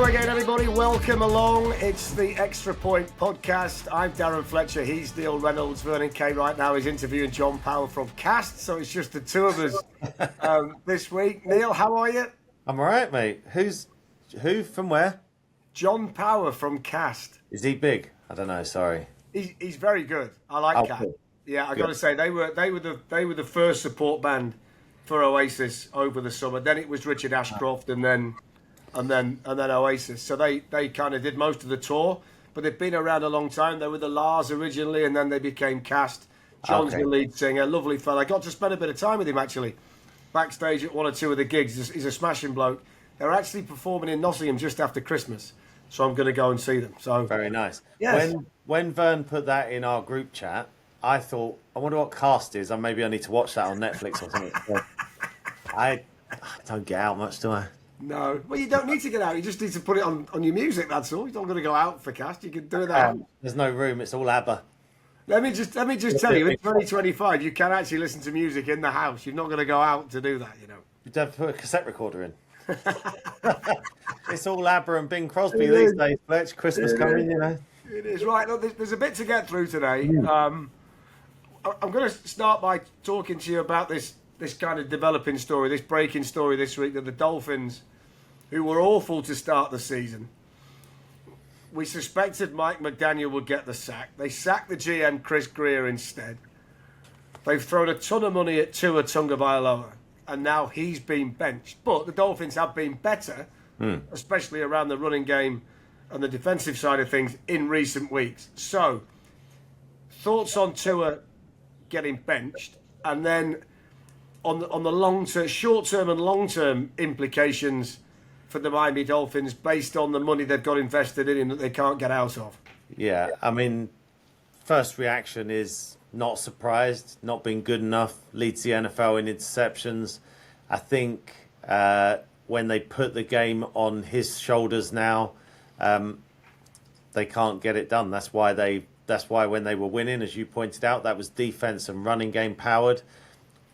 again, everybody. Welcome along. It's the Extra Point podcast. I'm Darren Fletcher. He's Neil Reynolds. Vernon Kay right now is interviewing John Powell from Cast. So it's just the two of us this week. Neil, how are you? I'm all right, mate. Who from where? John Powell from Cast. Is he big? I don't know. Sorry. He's very good. I like Cast. Cool. Yeah, I got to say they were the first support band for Oasis over the summer. Then it was Richard Ashcroft, and then Oasis. So they kind of did most of the tour, but they've been around a long time. They were the Lars originally, and then they became Cast. John's the lead singer, lovely fella. I got to spend a bit of time with him actually, backstage at one or two of the gigs. He's a smashing bloke. They're actually performing in Nottingham just after Christmas, so I'm going to go and see them. So very nice. Yes. When Vern put that in our group chat, I thought, I wonder what Cast is. Maybe I need to watch that on Netflix or something. I don't get out much, do I? No. Well, you don't need to get out. You just need to put it on your music, that's all. You're not going to go out for Cast. You can do that. There's no room. It's all ABBA. Let me just tell you, in 2025, you can actually listen to music in the house. You're not going to go out to do that, you know. You'd have to put a cassette recorder in. It's all ABBA and Bing Crosby these days, Fletch. Christmas coming, you know. It is. Right. Look, there's a bit to get through today. I'm going to start by talking to you about this kind of developing story, this breaking story this week, that the Dolphins, who were awful to start the season, we suspected Mike McDaniel would get the sack. They sacked the GM Chris Greer instead. They've thrown a ton of money at Tua Tagovailoa, and now he's been benched. But the Dolphins have been better, especially around the running game and the defensive side of things in recent weeks. So, thoughts on Tua getting benched, and then on the long-term, short-term and long-term implications for the Miami Dolphins based on the money they've got invested in him that they can't get out of. Yeah, I mean, first reaction is not surprised, not being good enough, leads the NFL in interceptions. I think when they put the game on his shoulders now, they can't get it done. That's why when they were winning, as you pointed out, that was defense and running game powered.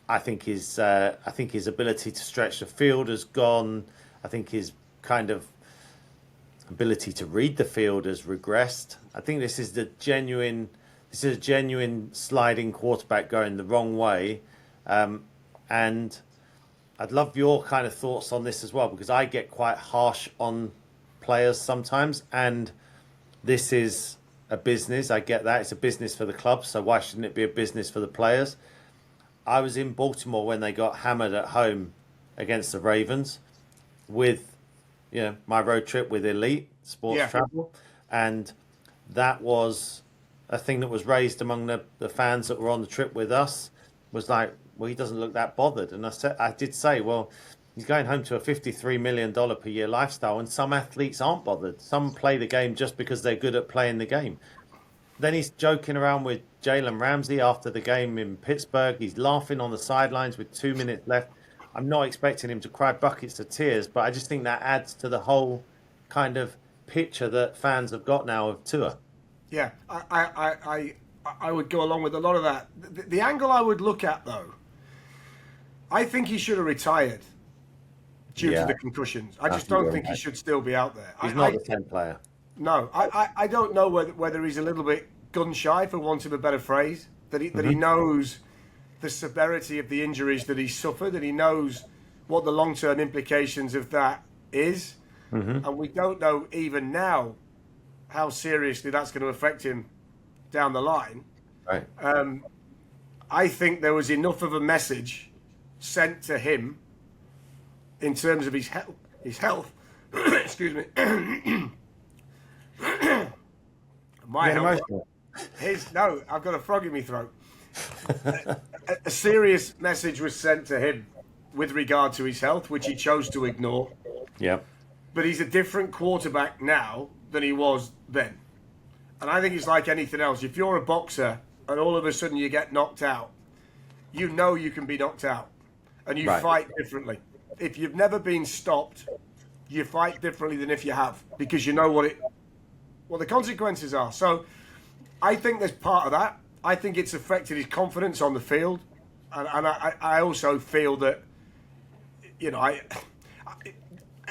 I think his ability to stretch the field has gone. I think his kind of ability to read the field has regressed. I think this is a genuine sliding quarterback going the wrong way. And I'd love your kind of thoughts on this as well, because I get quite harsh on players sometimes. And this is a business. I get that. It's a business for the club. So why shouldn't it be a business for the players? I was in Baltimore when they got hammered at home against the Ravens with, my road trip with Elite Sports Travel. And that was a thing that was raised among the fans that were on the trip with us, was like, well, he doesn't look that bothered. And I did say, well, he's going home to a $53 million per year lifestyle, and some athletes aren't bothered. Some play the game just because they're good at playing the game. Then he's joking around with Jalen Ramsey after the game in Pittsburgh. He's laughing on the sidelines with 2 minutes left. I'm not expecting him to cry buckets of tears, but I just think that adds to the whole kind of picture that fans have got now of Tua. Yeah, I would go along with a lot of that. The angle I would look at, though, I think he should have retired due to the concussions. I just don't think he should still be out there. He's not a 10 player. No, I don't know whether he's a little bit gun shy, for want of a better phrase, that he knows the severity of the injuries that he suffered, and he knows what the long-term implications of that is. And we don't know even now how seriously that's going to affect him down the line. Right. I think there was enough of a message sent to him in terms of his health. Excuse me. My health. No, I've got a frog in my throat. A serious message was sent to him with regard to his health, which he chose to ignore. Yeah. But he's a different quarterback now than he was then. And I think it's like anything else. If you're a boxer and all of a sudden you get knocked out, you know you can be knocked out. And you fight differently. If you've never been stopped, you fight differently than if you have, because you know what the consequences are. So I think there's part of that. I think it's affected his confidence on the field. And I also feel that,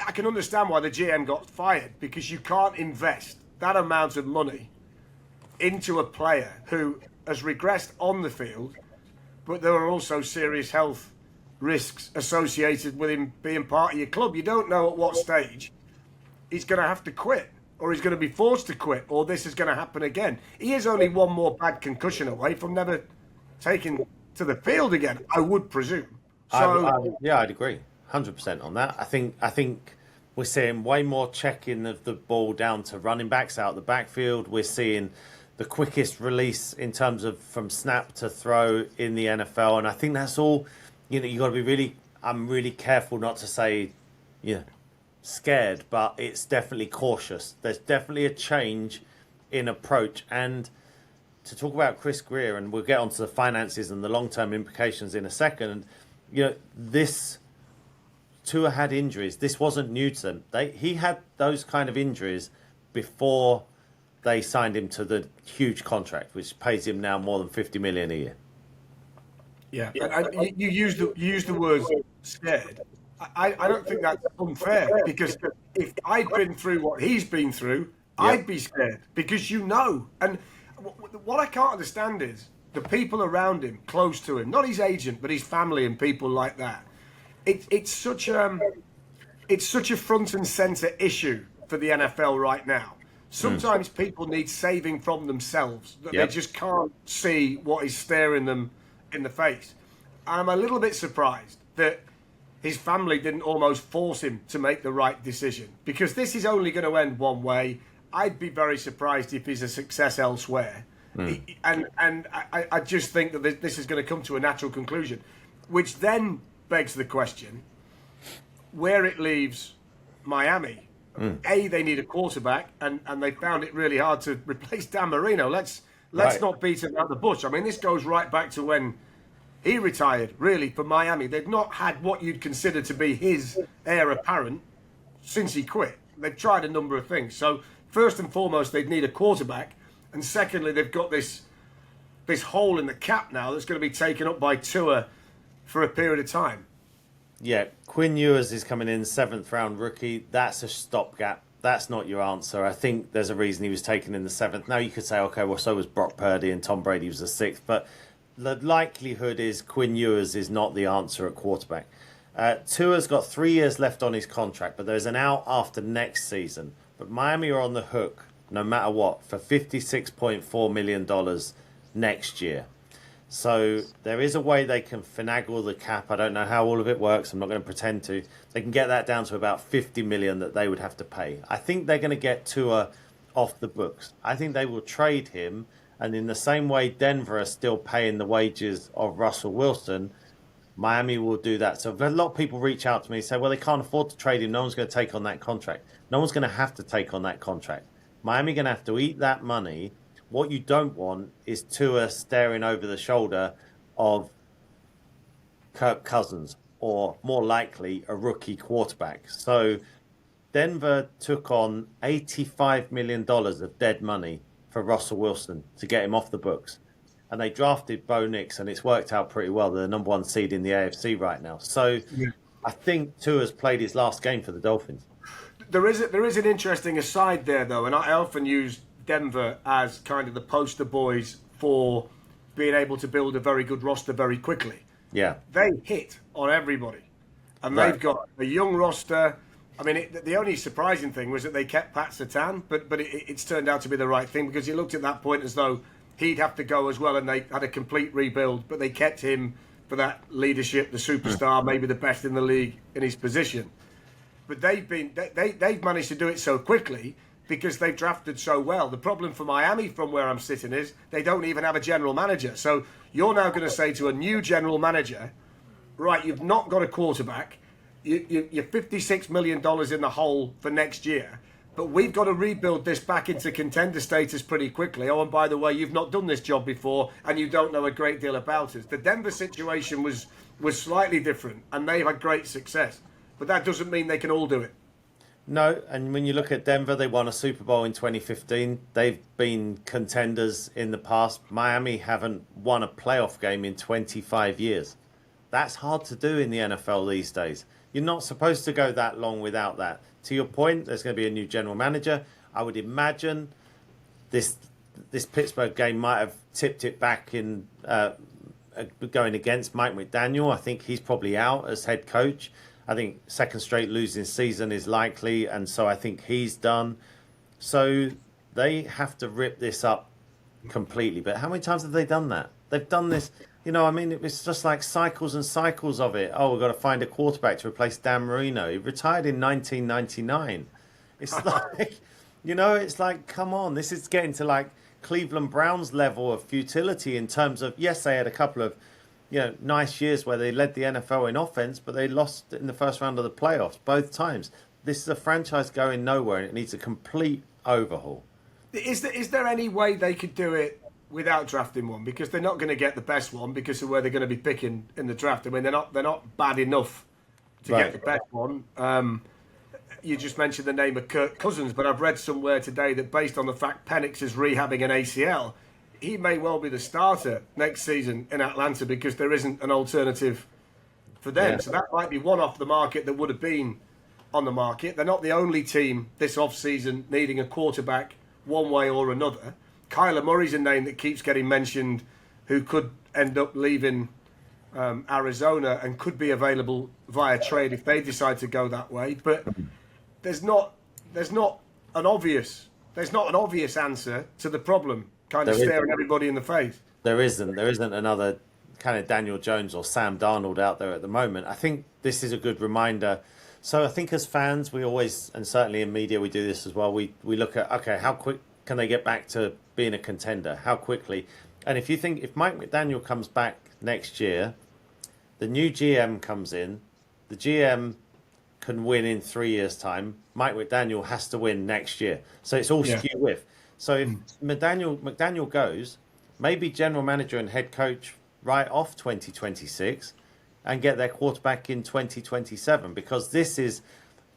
I can understand why the GM got fired, because you can't invest that amount of money into a player who has regressed on the field, but there are also serious health risks associated with him being part of your club. You don't know at what stage he's going to have to quit, or he's going to be forced to quit, or this is going to happen again. He is only one more bad concussion away from never taking to the field again, I would presume. So I'd agree 100% on that. I think we're seeing way more checking of the ball down to running backs out the backfield. We're seeing the quickest release in terms of from snap to throw in the NFL, and I think that's all. You got to be really. I'm really careful not to say, scared, but it's definitely cautious. There's definitely a change in approach. And to talk about Chris Greer, and we'll get onto the finances and the long-term implications in a second. This Tua had injuries. This wasn't new to them. He had those kind of injuries before they signed him to the huge contract, which pays him now more than $50 million a year. Yeah, and you used the word scared. I don't think that's unfair, because if I'd been through what he's been through, I'd be scared, because And what I can't understand is the people around him, close to him, not his agent, but his family and people like that. It's such a front and center issue for the NFL right now. Sometimes people need saving from themselves, that they just can't see what is staring them in the face. And I'm a little bit surprised that his family didn't almost force him to make the right decision, because this is only going to end one way. I'd be very surprised if he's a success elsewhere. And I just think that this is going to come to a natural conclusion, which then begs the question where it leaves Miami. They need a quarterback, and they found it really hard to replace Dan Marino. Let's not beat about the bush. I mean, this goes right back to when he retired, really, for Miami. They've not had what you'd consider to be his heir apparent since he quit. They've tried a number of things. So first and foremost, they'd need a quarterback. And secondly, they've got this hole in the cap now that's going to be taken up by Tua for a period of time. Yeah, Quinn Ewers is coming in, 7th-round rookie. That's a stopgap. That's not your answer. I think there's a reason he was taken in the 7th. Now you could say, okay, well, so was Brock Purdy and Tom Brady was the 6th. But the likelihood is Quinn Ewers is not the answer at quarterback. Tua's got 3 years left on his contract, but there's an out after next season. But Miami are on the hook, no matter what, for $56.4 million next year. So there is a way they can finagle the cap. I don't know how all of it works. I'm not going to pretend to. They can get that down to about $50 million that they would have to pay. I think they're going to get Tua off the books. I think they will trade him. And in the same way Denver are still paying the wages of Russell Wilson, Miami will do that. So a lot of people reach out to me and say, well, they can't afford to trade him. No one's going to take on that contract. No one's going to have to take on that contract. Miami going to have to eat that money. What you don't want is Tua staring over the shoulder of Kirk Cousins, or more likely a rookie quarterback. So Denver took on $85 million of dead money for Russell Wilson to get him off the books. And they drafted Bo Nix, and it's worked out pretty well. They're the number 1 seed in the AFC right now. So I think Tua's played his last game for the Dolphins. There is an interesting aside there, though, and I often use Denver as kind of the poster boys for being able to build a very good roster very quickly. Yeah. They hit on everybody. And they've got a young roster. I mean, the only surprising thing was that they kept Pat Surtain, but it's turned out to be the right thing, because it looked at that point as though he'd have to go as well, and they had a complete rebuild, but they kept him for that leadership, the superstar, maybe the best in the league in his position. But they've managed to do it so quickly because they've drafted so well. The problem for Miami, from where I'm sitting, is they don't even have a general manager. So you're now going to say to a new general manager, right, you've not got a quarterback, you're $56 million in the hole for next year, but we've got to rebuild this back into contender status pretty quickly. Oh, and by the way, you've not done this job before, and you don't know a great deal about us. The Denver situation was slightly different, and they've had great success. But that doesn't mean they can all do it. No, and when you look at Denver, they won a Super Bowl in 2015. They've been contenders in the past. Miami haven't won a playoff game in 25 years. That's hard to do in the NFL these days. You're not supposed to go that long without that. To your point, there's going to be a new general manager. I would imagine this Pittsburgh game might have tipped it back in going against Mike McDaniel. I think he's probably out as head coach. I think second straight losing season is likely, and so I think he's done. So they have to rip this up completely. But how many times have they done that? They've done this, I mean, it was just like cycles and cycles of it. Oh, we've got to find a quarterback to replace Dan Marino. He retired in 1999. It's like, it's like, come on, this is getting to like Cleveland Browns level of futility in terms of, yes, they had a couple of, nice years where they led the NFL in offense, but they lost in the first round of the playoffs both times. This is a franchise going nowhere, and it needs a complete overhaul. Is there any way they could do it without drafting one? Because they're not going to get the best one because of where they're going to be picking in the draft. I mean, they're not bad enough to get the best one. You just mentioned the name of Kirk Cousins, but I've read somewhere today that based on the fact Penix is rehabbing an ACL, he may well be the starter next season in Atlanta because there isn't an alternative for them. Yeah. So that might be one off the market that would have been on the market. They're not the only team this offseason needing a quarterback one way or another. Kyler Murray's a name that keeps getting mentioned who could end up leaving Arizona and could be available via trade if they decide to go that way. But there's not an obvious answer to the problem kind of staring everybody in the face. There isn't another kind of Daniel Jones or Sam Darnold out there at the moment. I think this is a good reminder. So I think as fans, we always, and certainly in media, we do this as well. We look at, okay, how quick can they get back to being a contender? How quickly? And if Mike McDaniel comes back next year, the new GM comes in, the GM can win in 3 years' time. Mike McDaniel has to win next year. So it's all skew with. So if McDaniel goes, maybe general manager and head coach right off 2026 and get their quarterback in 2027, because this is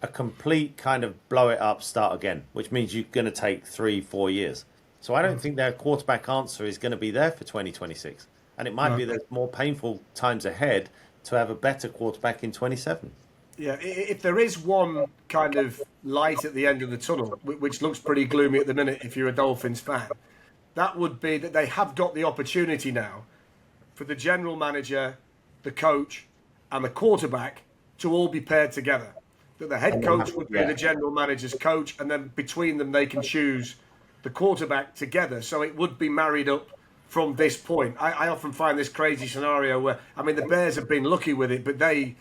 a complete kind of blow it up, start again, which means you're going to take 3-4 years. So I don't think their quarterback answer is going to be there for 2026. And it might be there's more painful times ahead to have a better quarterback in 27. Yeah, if there is one kind of light at the end of the tunnel, which looks pretty gloomy at the minute if you're a Dolphins fan, that would be that they have got the opportunity now for the general manager, the coach, and the quarterback to all be paired together. That the head coach would be the general manager's coach, and then between them they can choose the quarterback together. So it would be married up from this point. I often find this crazy scenario where, I mean, the Bears have been lucky with it, but they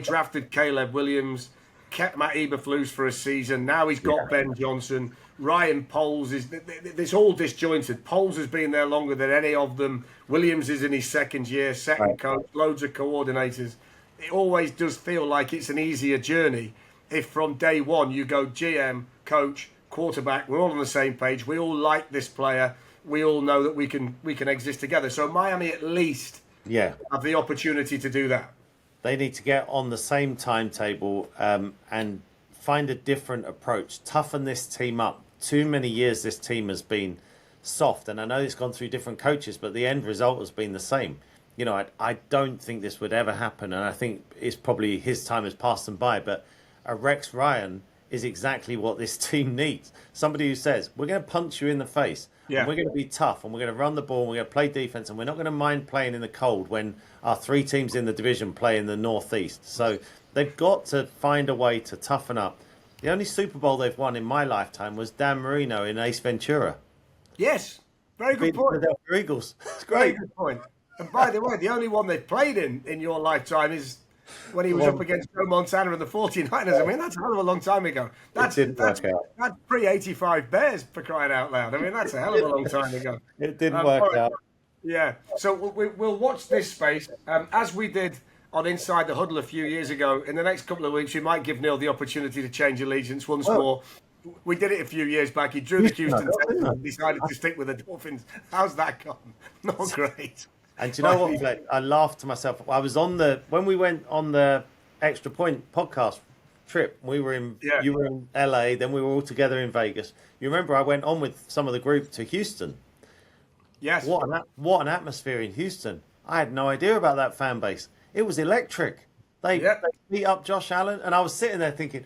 drafted Caleb Williams, kept Matt Eberflus for a season. Now he's got Ben Johnson. Ryan Poles it's all disjointed. Poles has been there longer than any of them. Williams is in his second year, coach, loads of coordinators. It always does feel like it's an easier journey if from day one you go GM, coach, quarterback, we're all on the same page. We all like this player. We all know that we can exist together. So Miami at least have the opportunity to do that. They need to get on the same timetable and find a different approach. Toughen this team up. Too many years this team has been soft, and I know it's gone through different coaches, but the end result has been the same. I don't think this would ever happen, and I think it's probably his time has passed them by, but a Rex Ryan is exactly what this team needs. Somebody who says, we're going to punch you in the face, and we're going to be tough, and we're going to run the ball, and we're going to play defense, and we're not going to mind playing in the cold when our three teams in the division play in the Northeast. So they've got to find a way to toughen up. The only Super Bowl they've won in my lifetime was Dan Marino in Ace Ventura. Yes, very good point. The Philadelphia Eagles. It's great. Very good point. And by the way, the only one they've played in your lifetime is when he was up against Joe Montana and the 49ers. I mean, that's a hell of a long time ago. That's pre-85 Bears, for crying out loud. I mean, that's a hell of a long time ago. It didn't work out. Yeah. So we'll watch this space. As we did on Inside the Huddle a few years ago, in the next couple of weeks, we might give Neil the opportunity to change allegiance once more. We did it a few years back. He drew the Houston Texans and decided to stick with the Dolphins. How's that gone? Not great. And do you know what, Fletch? I laughed to myself. I was when we went on the Extra Point podcast trip, you were in LA, then we were all together in Vegas. You remember I went on with some of the group to Houston. Yes. What an atmosphere in Houston. I had no idea about that fan base. It was electric. They beat up Josh Allen, and I was sitting there thinking,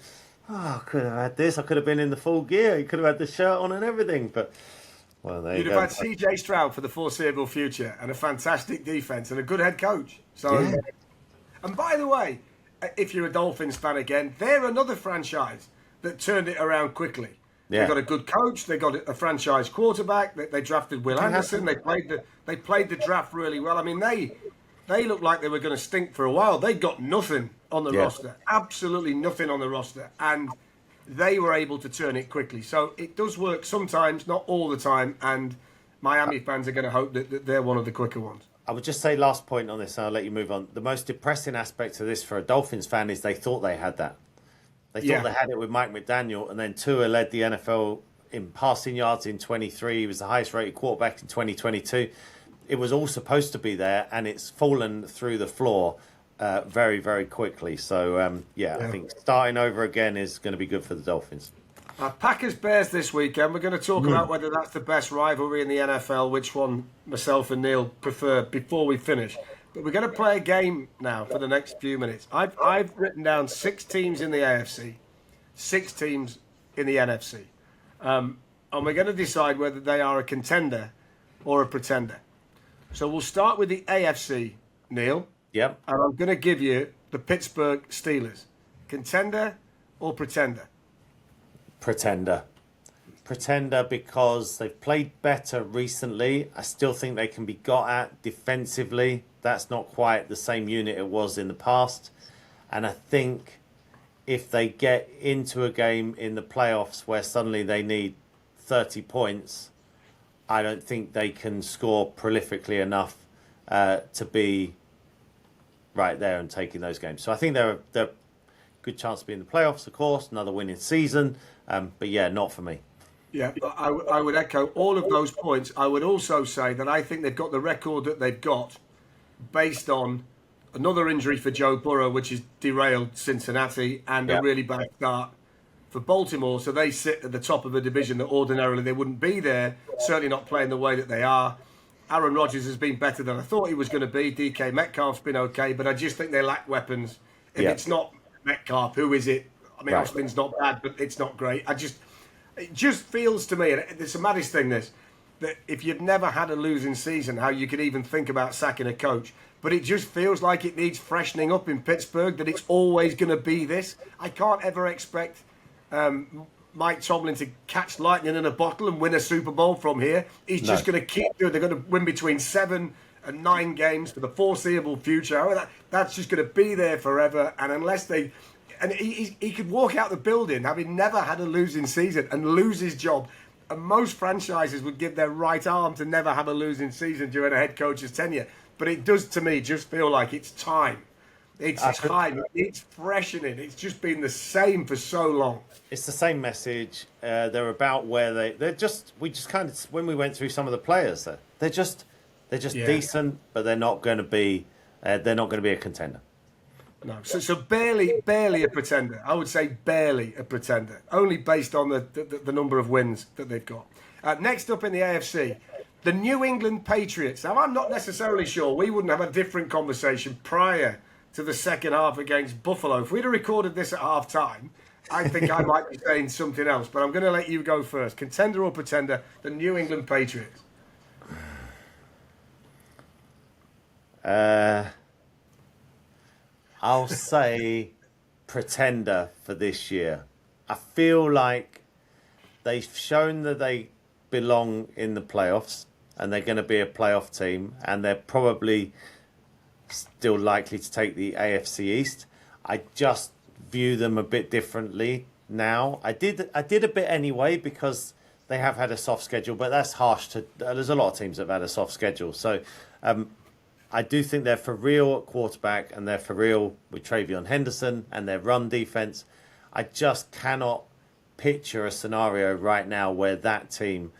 oh, I could have had this. I could have been in the full gear. He could have had the shirt on and everything. But, well, there you go. You'd have had CJ Stroud for the foreseeable future and a fantastic defense and a good head coach. So, And by the way, if you're a Dolphins fan again, they're another franchise that turned it around quickly. Yeah. They got a good coach. They got a franchise quarterback. They drafted Will Anderson. They played the draft really well. I mean, they looked like they were going to stink for a while. They got nothing on the roster, absolutely nothing on the roster, and they were able to turn it quickly. So it does work sometimes, not all the time. And Miami fans are going to hope that they're one of the quicker ones. I would just say last point on this, and I'll let you move on. The most depressing aspect of this for a Dolphins fan is they thought they had that. They thought they had it with Mike McDaniel, and then Tua led the NFL in passing yards in 23. He was the highest rated quarterback in 2022. It was all supposed to be there, and it's fallen through the floor very, very quickly. So, I think starting over again is going to be good for the Dolphins. Packers-Bears this weekend. We're going to talk about whether that's the best rivalry in the NFL, which one myself and Neil prefer before we finish. But we're going to play a game now for the next few minutes. I've written down 6 teams in the AFC, 6 teams in the NFC. And we're going to decide whether they are a contender or a pretender. So we'll start with the AFC, Neil. Yep. And I'm going to give you the Pittsburgh Steelers. Contender or pretender? Pretender because they've played better recently. I still think they can be got at defensively. That's not quite the same unit it was in the past. And I think if they get into a game in the playoffs where suddenly they need 30 points, I don't think they can score prolifically enough to be right there and taking those games. So I think they're a good chance to be in the playoffs, of course, another winning season. But yeah, not for me. Yeah, I would echo all of those points. I would also say that I think they've got the record that they've got based on another injury for Joe Burrow, which has derailed Cincinnati, and a really bad start for Baltimore. So they sit at the top of a division that ordinarily they wouldn't be there, certainly not playing the way that they are. Aaron Rodgers has been better than I thought he was going to be. DK Metcalf's been okay, but I just think they lack weapons. If it's not Metcalf, who is it? I mean, Austin's not bad, but it's not great. It just feels to me, and it's the maddest thing, that if you've never had a losing season, how you could even think about sacking a coach. But it just feels like it needs freshening up in Pittsburgh, that it's always going to be this. I can't ever expect Mike Tomlin to catch lightning in a bottle and win a Super Bowl from here. He's just going to keep doing it. They're going to win between 7 and 9 games for the foreseeable future. I mean, that's just going to be there forever. And unless they... And he could walk out the building having never had a losing season and lose his job. And most franchises would give their right arm to never have a losing season during a head coach's tenure. But it does, to me, just feel like it's time. It's time. It's freshening. It's just been the same for so long. It's the same message. They're about where we just kind of, when we went through some of the players, they're just decent, but they're not going to be a contender. No, so barely a pretender. I would say barely a pretender, only based on the number of wins that they've got. Next up in the AFC, the New England Patriots. Now, I'm not necessarily sure we wouldn't have a different conversation prior to the second half against Buffalo. If we'd have recorded this at half time, I think I might be saying something else. But I'm going to let you go first. Contender or pretender, the New England Patriots? I'll say pretender for this year. I feel like they've shown that they belong in the playoffs and they're going to be a playoff team, and they're probably still likely to take the AFC East. I just view them a bit differently now. I did a bit anyway because they have had a soft schedule, but that's harsh. There's a lot of teams that have had a soft schedule. So I do think they're for real at quarterback, and they're for real with Travion Henderson and their run defense. I just cannot picture a scenario right now where that team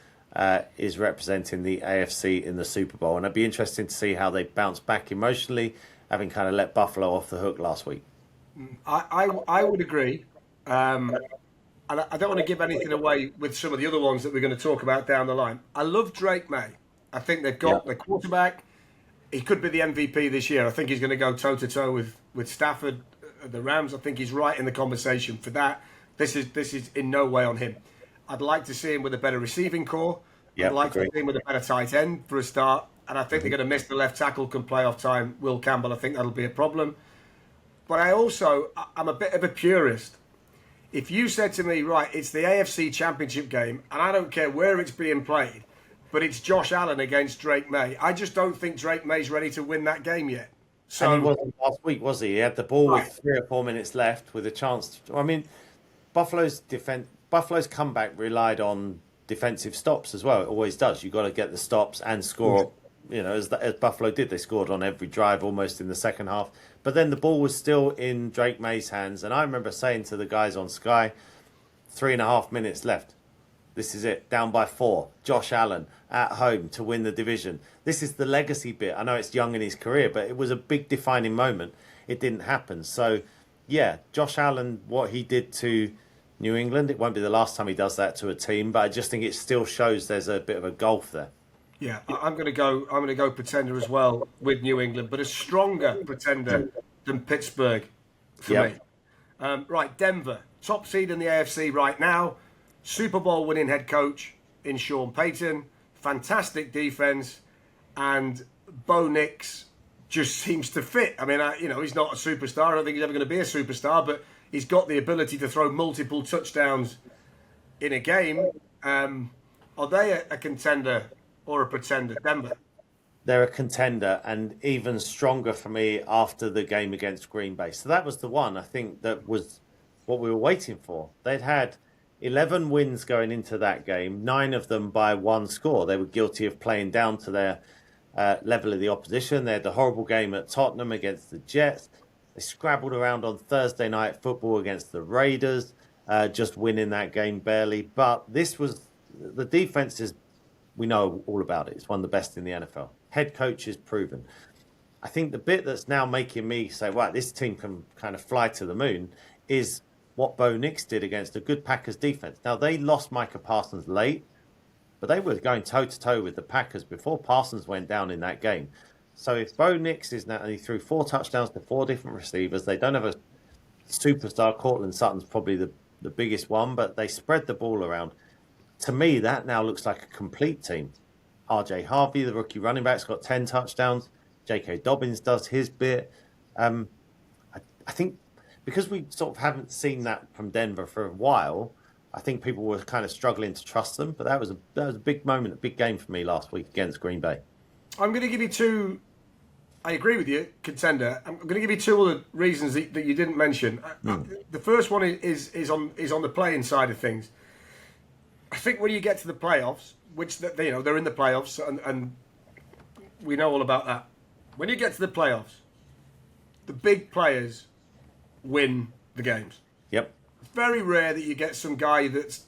is representing the AFC in the Super Bowl. And I'd be interested to see how they bounce back emotionally, having kind of let Buffalo off the hook last week. I would agree. And I don't want to give anything away with some of the other ones that we're going to talk about down the line. I love Drake May. I think they've got the quarterback. he could be the MVP this year. I think he's going to go toe-to-toe with Stafford at the Rams. I think he's right in the conversation for that. This is in no way on him. I'd like to see him with a better receiving core. I'd like to see him with a better tight end for a start. And I think they're going to miss the left tackle come playoff time. Will Campbell, I think that'll be a problem. But I'm a bit of a purist. If you said to me, right, it's the AFC Championship game, and I don't care where it's being played, but it's Josh Allen against Drake May, I just don't think Drake May's ready to win that game yet. So, and he wasn't last week, was he? He had the ball with 3 or 4 minutes left with a chance. Buffalo's comeback relied on defensive stops as well. It always does. You've got to get the stops and score. As Buffalo did, they scored on every drive almost in the second half. But then the ball was still in Drake May's hands. And I remember saying to the guys on Sky, 3.5 minutes left. This is it. Down by 4. Josh Allen at home to win the division. This is the legacy bit. I know it's young in his career, but it was a big defining moment. It didn't happen. So, yeah, Josh Allen, what he did to New England, it won't be the last time he does that to a team, but I just think it still shows there's a bit of a gulf there. Yeah, I'm going to go pretender as well with New England, but a stronger pretender than Pittsburgh for me. Right, Denver, top seed in the AFC right now, Super Bowl winning head coach in Sean Payton, fantastic defense, and Bo Nix just seems to fit. I mean, he's not a superstar. I don't think he's ever going to be a superstar, but he's got the ability to throw multiple touchdowns in a game. Are they a contender or a pretender, Denver? They're a contender, and even stronger for me after the game against Green Bay. So that was the one, I think, that was what we were waiting for. They'd had 11 wins going into that game, 9 of them by 1 score. They were guilty of playing down to their level of the opposition. They had the horrible game at Tottenham against the Jets. They scrabbled around on Thursday night football against the Raiders, just winning that game barely. But this was the defense is, we know all about it. It's one of the best in the NFL. Head coach is proven. I think the bit that's now making me say, right, this team can kind of fly to the moon is what Bo Nix did against a good Packers defense. Now, they lost Micah Parsons late, but they were going toe-to-toe with the Packers before Parsons went down in that game. So if Bo Nix is now, and he threw 4 touchdowns to 4 different receivers, they don't have a superstar. Cortland Sutton's probably the biggest one, but they spread the ball around. To me, that now looks like a complete team. RJ Harvey, the rookie running back, has got 10 touchdowns. J.K. Dobbins does his bit. I think because we sort of haven't seen that from Denver for a while, I think people were kind of struggling to trust them. But that was a big moment, a big game for me last week against Green Bay. I'm going to give you 2. I agree with you, contender. I'm going to give you 2 other reasons that you didn't mention. The first one is on the playing side of things. I think when you get to the playoffs, which they're in the playoffs, and we know all about that. When you get to the playoffs, the big players win the games. Yep. It's very rare that you get some guy that's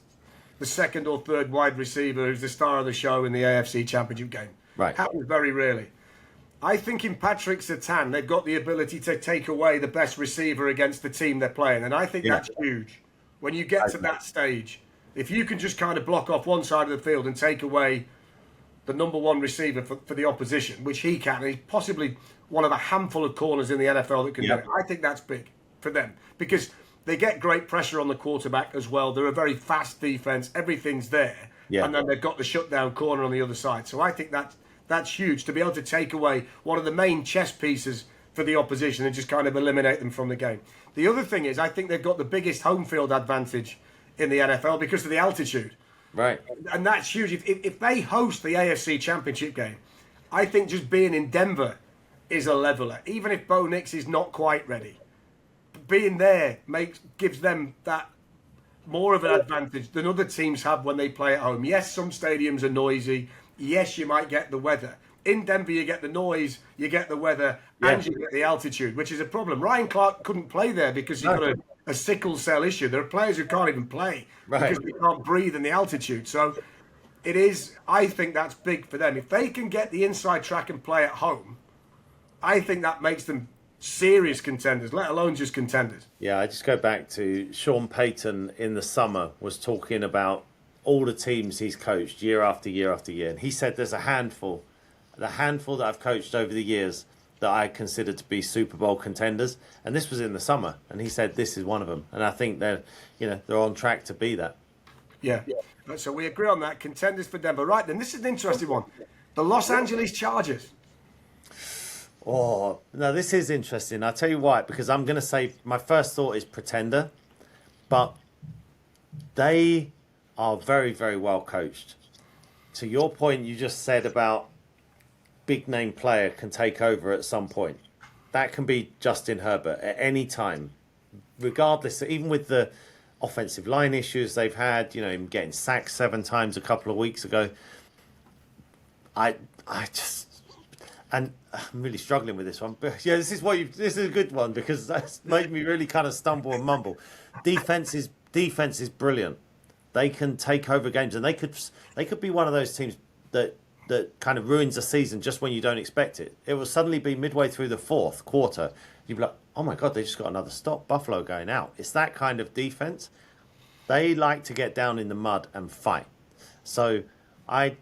the second or third wide receiver who's the star of the show in the AFC Championship game. Right. Happens very rarely. I think in Patrick Surtain, they've got the ability to take away the best receiver against the team they're playing, and I think that's huge. When you get to that stage, if you can just kind of block off one side of the field and take away the number 1 receiver for the opposition, which he can, and he's possibly one of a handful of corners in the NFL that can do it. I think that's big for them because they get great pressure on the quarterback as well. They're a very fast defense. Everything's there. And then they've got the shutdown corner on the other side. So I think that's huge to be able to take away one of the main chess pieces for the opposition and just kind of eliminate them from the game. The other thing is I think they've got the biggest home field advantage in the NFL because of the altitude. Right. And that's huge. If they host the AFC Championship game, I think just being in Denver is a leveler. Even if Bo Nix is not quite ready, being there gives them that more of an advantage than other teams have when they play at home. Yes, some stadiums are noisy. Yes, you might get the weather. In Denver, you get the noise, you get the weather, and you get the altitude, which is a problem. Ryan Clark couldn't play there because he got a sickle cell issue. There are players who can't even play because they can't breathe in the altitude. So I think that's big for them. If they can get the inside track and play at home, I think that makes them serious contenders, let alone just contenders. Yeah, I just go back to Sean Payton in the summer was talking about all the teams he's coached year after year after year. And he said there's a handful the handful that I've coached over the years that I consider to be Super Bowl contenders, and this was in the summer, and he said this is one of them, and I think they're on track to be that. Yeah. So we agree on that. Contenders for Denver. Right then, this is an interesting one. The Los Angeles Chargers. Oh, no, this is interesting. I'll tell you why, because I'm going to say my first thought is pretender, but they are very, very well coached. To your point you just said about big name player can take over at some point. That can be Justin Herbert at any time, regardless, even with the offensive line issues they've had, him getting sacked 7 times a couple of weeks ago. And I'm really struggling with this one. But yeah, this is a good one because that's made me really kind of stumble and mumble. Defense is brilliant. They can take over games, and they could be one of those teams that kind of ruins a season just when you don't expect it. It will suddenly be midway through the fourth quarter. You'll be like, oh my God, they just got another stop. Buffalo going out. It's that kind of defense. They like to get down in the mud and fight. So I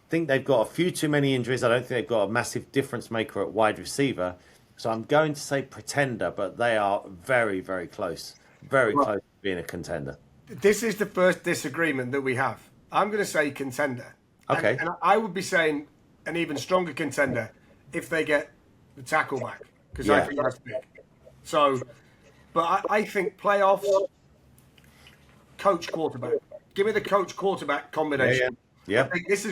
think they've got a few too many injuries. I don't think they've got a massive difference maker at wide receiver. So I'm going to say pretender, but they are very, very close. Very close to being a contender. This is the first disagreement that we have. I'm going to say contender. Okay. And I would be saying an even stronger contender if they get the tackle back, because I think that's big. So, but I think playoffs, coach quarterback. Give me the coach quarterback combination. Yeah. I think this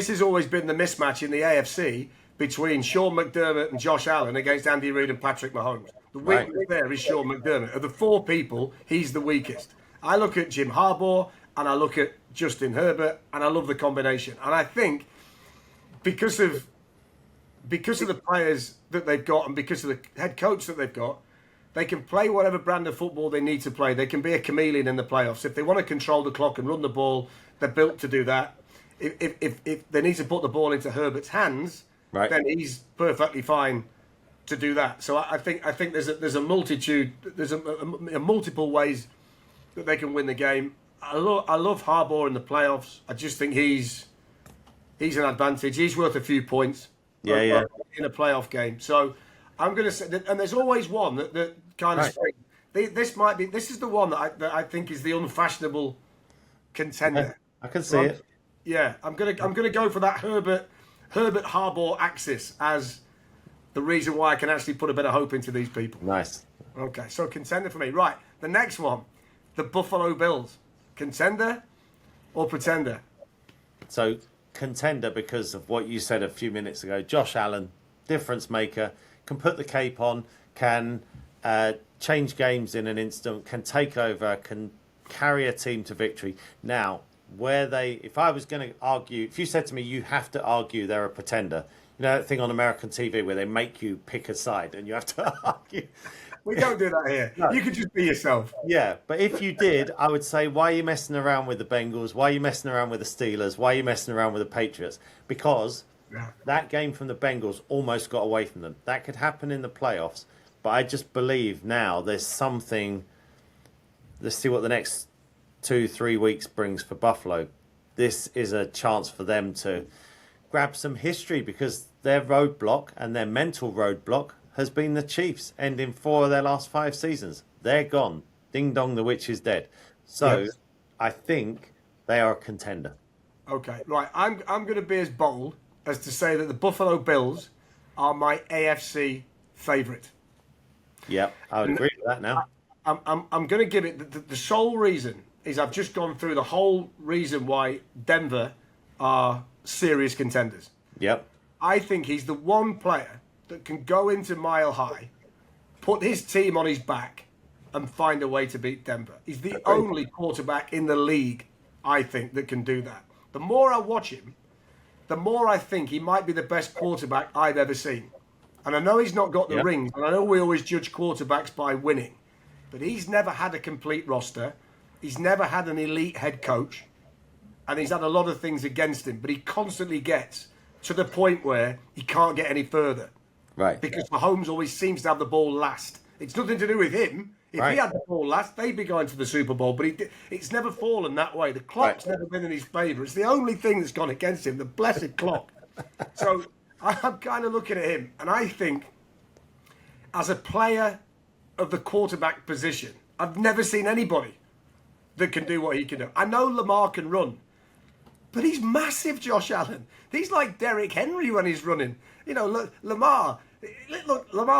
has always been the mismatch in the AFC between Sean McDermott and Josh Allen against Andy Reid and Patrick Mahomes. The weakness there is Sean McDermott. Of the 4 people, he's the weakest. I look at Jim Harbaugh and I look at Justin Herbert and I love the combination. And I think because of the players that they've got and because of the head coach that they've got, they can play whatever brand of football they need to play. They can be a chameleon in the playoffs. If they want to control the clock and run the ball, they're built to do that. If they need to put the ball into Herbert's hands, then he's perfectly fine to do that. So I think there's a multitude, there's a multiple ways that they can win the game. I love Harbaugh in the playoffs. I just think he's an advantage. He's worth a few points. In a playoff game. So I'm going to say that, and there's always one that kind of this is the one that I think is the unfashionable contender. I can see it. Yeah, I'm gonna go for that Herbert Harbaugh axis as the reason why I can actually put a bit of hope into these people. Nice. Okay, so contender for me. Right, the next one, the Buffalo Bills. Contender or pretender? So contender because of what you said a few minutes ago. Josh Allen, difference maker, can put the cape on, can change games in an instant, can take over, can carry a team to victory. Now, if I was going to argue, if you said to me, you have to argue they're a pretender, you know that thing on American TV where they make you pick a side and you have to argue. We don't do that here. No. You can just be yourself. Yeah, but if you did, I would say, why are you messing around with the Bengals? Why are you messing around with the Steelers? Why are you messing around with the Patriots? Because that game from the Bengals almost got away from them. That could happen in the playoffs, but I just believe now there's something. Let's see what the next 2-3 weeks brings for Buffalo. This is a chance for them to grab some history because their roadblock and their mental roadblock has been the Chiefs, ending 4 of their last 5 seasons. They're gone. Ding dong, the witch is dead. So I think they are a contender. Okay, right. I'm going to be as bold as to say that the Buffalo Bills are my AFC favourite. Yeah, I would agree with that now. I'm going to give it the sole reason is I've just gone through the whole reason why Denver are serious contenders. Yep. I think he's the one player that can go into Mile High, put his team on his back, and find a way to beat Denver. He's the only quarterback in the league, I think, that can do that. The more I watch him, the more I think he might be the best quarterback I've ever seen. And I know he's not got the rings, and I know we always judge quarterbacks by winning, but he's never had a complete roster. He's never had an elite head coach, and he's had a lot of things against him, but he constantly gets to the point where he can't get any further. Right. Because Mahomes always seems to have the ball last. It's nothing to do with him. If he had the ball last, they'd be going to the Super Bowl, but it's never fallen that way. The clock's never been in his favour. It's the only thing that's gone against him, the blessed clock. So I'm kind of looking at him, and I think as a player of the quarterback position, I've never seen anybody that can do what he can do. I know Lamar can run, but he's massive, Josh Allen. He's like Derrick Henry when he's running. You know, look, Lamar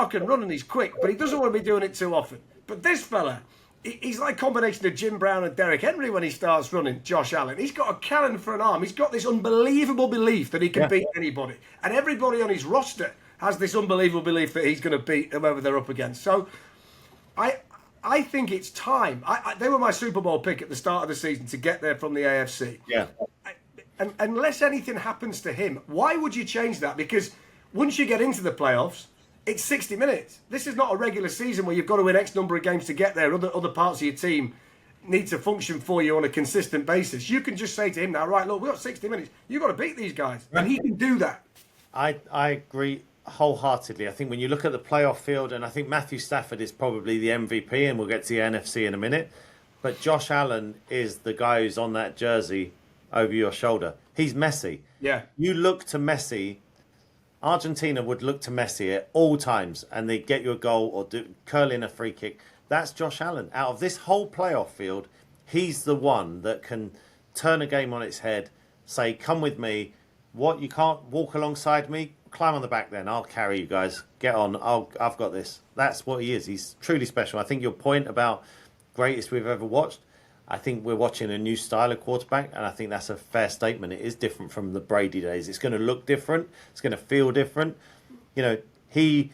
can run and he's quick, but he doesn't want to be doing it too often. But this fella, he's like a combination of Jim Brown and Derrick Henry when he starts running, Josh Allen. He's got a cannon for an arm. He's got this unbelievable belief that he can beat anybody. And everybody on his roster has this unbelievable belief that he's going to beat whoever they're up against. So I think it's time. They were my Super Bowl pick at the start of the season to get there from the AFC. Yeah. And unless anything happens to him, why would you change that? Because once you get into the playoffs, it's 60 minutes. This is not a regular season where you've got to win X number of games to get there. Other parts of your team need to function for you on a consistent basis. You can just say to him now, right, look, we've got 60 minutes. You've got to beat these guys. And he can do that. I agree wholeheartedly. I think when you look at the playoff field, and I think Matthew Stafford is probably the MVP, and we'll get to the NFC in a minute, but Josh Allen is the guy who's on that jersey over your shoulder. He's Messi. Yeah. You look to Messi. Argentina would look to Messi at all times, and they'd get you a goal or curl in a free kick. That's Josh Allen. Out of this whole playoff field, he's the one that can turn a game on its head, say, come with me. What, you can't walk alongside me? Climb on the back then. I'll carry you guys. Get on. I've got this. That's what he is. He's truly special. I think your point about greatest we've ever watched, I think we're watching a new style of quarterback, and I think that's a fair statement. It is different from the Brady days. It's going to look different. It's going to feel different. You know, he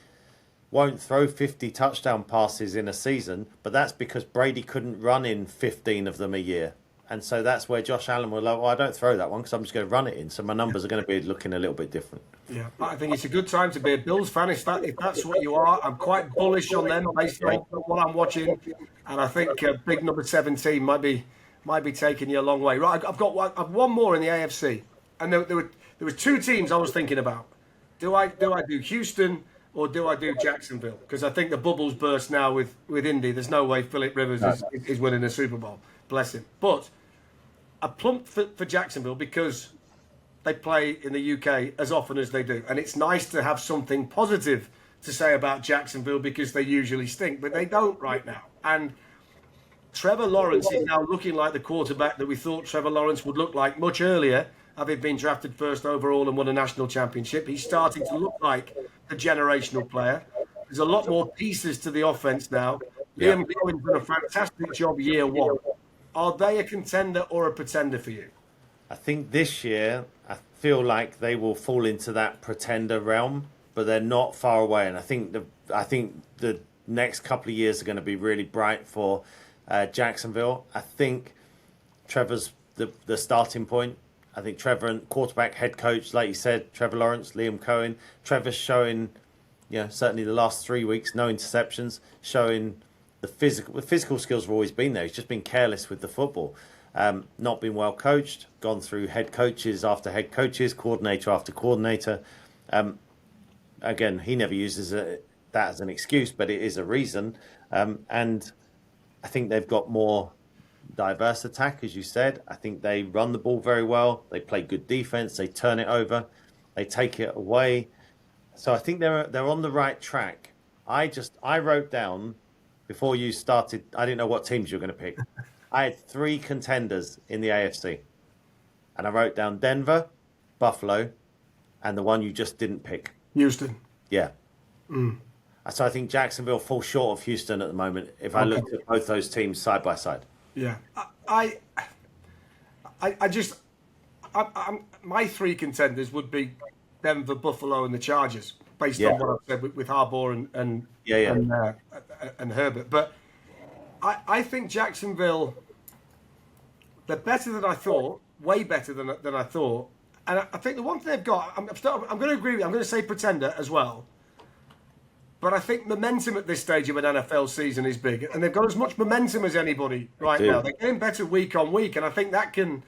won't throw 50 touchdown passes in a season, but that's because Brady couldn't run in 15 of them a year. And so that's where Josh Allen will like, well, I don't throw that one because I'm just going to run it in. So my numbers are going to be looking a little bit different. Yeah, I think it's a good time to be a Bills fan if that's what you are. I'm quite bullish on them based on what I'm watching, and I think big number 17 might be taking you a long way. Right, I've got one more in the AFC, and there were two teams I was thinking about. Do I do Houston or do I do Jacksonville? Because I think the bubbles burst now with Indy. There's no way Philip Rivers is winning a Super Bowl. Bless him. But I plumped for Jacksonville because they play in the UK as often as they do. And it's nice to have something positive to say about Jacksonville because they usually stink, but they don't right now. And Trevor Lawrence is now looking like the quarterback that we thought Trevor Lawrence would look like much earlier, having been drafted first overall and won a national championship. He's starting to look like a generational player. There's a lot more pieces to the offense now. Yeah. Liam Cohen's done a fantastic job year one. Are they a contender or a pretender for you? I think this year, I feel like they will fall into that pretender realm, but they're not far away. And I think the next couple of years are going to be really bright for Jacksonville. I think Trevor's the starting point. I think Trevor and quarterback, head coach, like you said, Trevor Lawrence, Liam Cohen. Trevor's showing, certainly the last 3 weeks, no interceptions, showing the physical skills have always been there. He's just been careless with the football. Not been well coached, gone through head coaches after head coaches, coordinator after coordinator. Again, he never uses that as an excuse, but it is a reason. And I think they've got more diverse attack, as you said. I think they run the ball very well. They play good defense. They turn it over. They take it away. So I think they're on the right track. I wrote down, before you started, I didn't know what teams you were going to pick. I had 3 contenders in the AFC. And I wrote down Denver, Buffalo, and the one you just didn't pick. Houston. Yeah. So I think Jacksonville falls short of Houston at the moment if I looked at both those teams side by side. Yeah. My 3 contenders would be Denver, Buffalo, and the Chargers, based on what I've said with Harbaugh and Herbert. But I think Jacksonville, they're better than I thought, way better than I thought. And I think the one thing they've got, I'm going to agree with you, I'm going to say pretender as well. But I think momentum at this stage of an NFL season is big. And they've got as much momentum as anybody right now. They're getting better week on week. And I think that can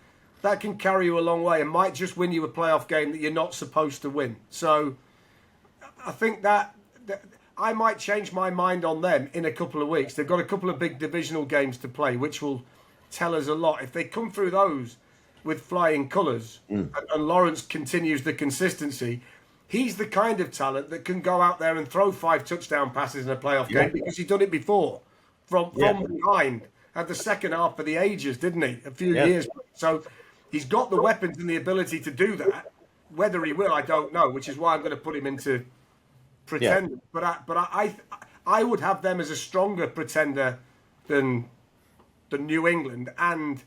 carry you a long way and might just win you a playoff game that you're not supposed to win. So I think that I might change my mind on them in a couple of weeks. They've got a couple of big divisional games to play, which will tell us a lot. If they come through those with flying colours, and Lawrence continues the consistency, he's the kind of talent that can go out there and throw 5 touchdown passes in a playoff game because he's done it before from behind. Had the second half for the ages, didn't he? A few years. So he's got the weapons and the ability to do that. Whether he will, I don't know, which is why I'm going to put him into pretender. Yeah. But I would have them as a stronger pretender than New England and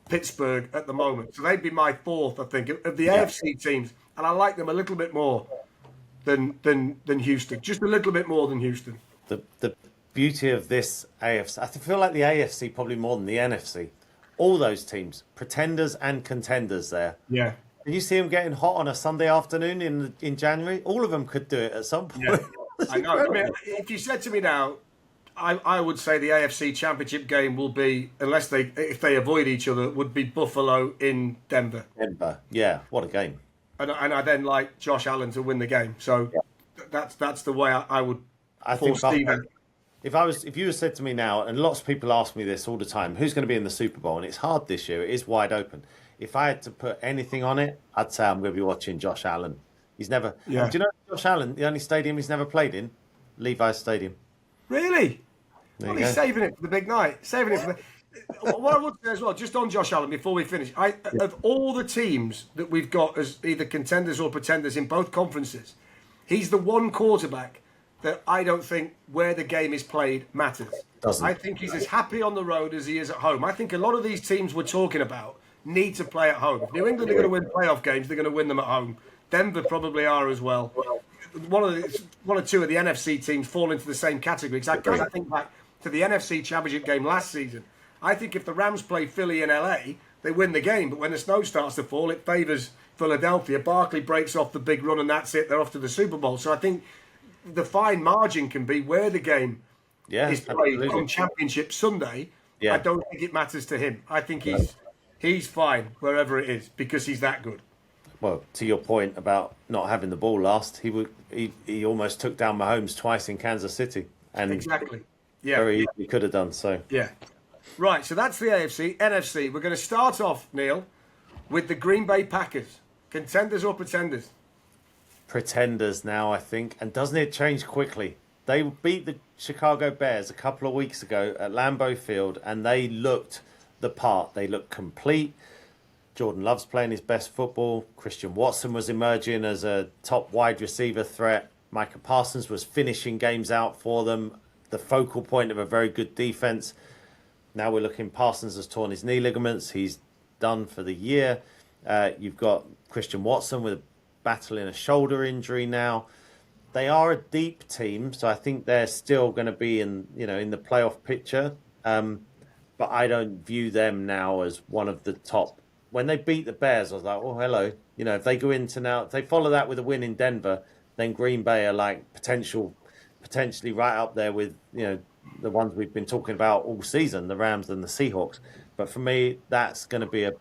Pittsburgh at the moment. So they'd be my 4th, I think, of the AFC teams. And I like them a little bit more than Houston. Just a little bit more than Houston. The beauty of this AFC, I feel like the AFC probably more than the NFC. All those teams, pretenders and contenders there. Yeah. Did you see them getting hot on a Sunday afternoon in January? All of them could do it at some point. Yeah. I know. I mean, if you said to me now, I would say the AFC Championship game will be, if they avoid each other, would be Buffalo in Denver. Denver, yeah, what a game! And I then like Josh Allen to win the game. So that's the way I would foresee that. If you had said to me now, and lots of people ask me this all the time, who's going to be in the Super Bowl? And it's hard this year; it is wide open. If I had to put anything on it, I'd say I'm going to be watching Josh Allen. He's never. Yeah. Do you know Josh Allen? The only stadium he's never played in, Levi's Stadium. Really? Well, he's saving it for the big night. Saving it for the... What I would say as well, just on Josh Allen, before we finish, of all the teams that we've got as either contenders or pretenders in both conferences, he's the one quarterback that I don't think where the game is played matters. Doesn't. I think he's as happy on the road as he is at home. I think a lot of these teams we're talking about need to play at home. If New England are going to win playoff games, they're going to win them at home. Denver probably are as well. One or two of the NFC teams fall into the same category. I think back to the NFC Championship game last season. I think if the Rams play Philly in LA, they win the game. But when the snow starts to fall, it favours Philadelphia. Barkley breaks off the big run, and that's it. They're off to the Super Bowl. So I think the fine margin can be where the game is played on Championship Sunday. Yeah. I don't think it matters to him. I think he's fine wherever it is because he's that good. Well, to your point about not having the ball last, he almost took down Mahomes twice in Kansas City, and exactly, yeah, very easily could have done so. Yeah, right. So that's the AFC. NFC. We're going to start off, Neil, with the Green Bay Packers. Contenders or pretenders? Pretenders now, I think. And doesn't it change quickly? They beat the Chicago Bears a couple of weeks ago at Lambeau Field, and they looked the part. They looked complete. Jordan Love's playing his best football. Christian Watson was emerging as a top wide receiver threat. Micah Parsons was finishing games out for them. The focal point of a very good defense. Now we're looking, Parsons has torn his knee ligaments. He's done for the year. You've got Christian Watson with battling a shoulder injury now. They are a deep team, so I think they're still going to be in the playoff picture. But I don't view them now as one of the top. When they beat the Bears, I was like, oh, hello. If they go into now, if they follow that with a win in Denver, then Green Bay are like potentially right up there with, the ones we've been talking about all season, the Rams and the Seahawks. But for me, that's going to be a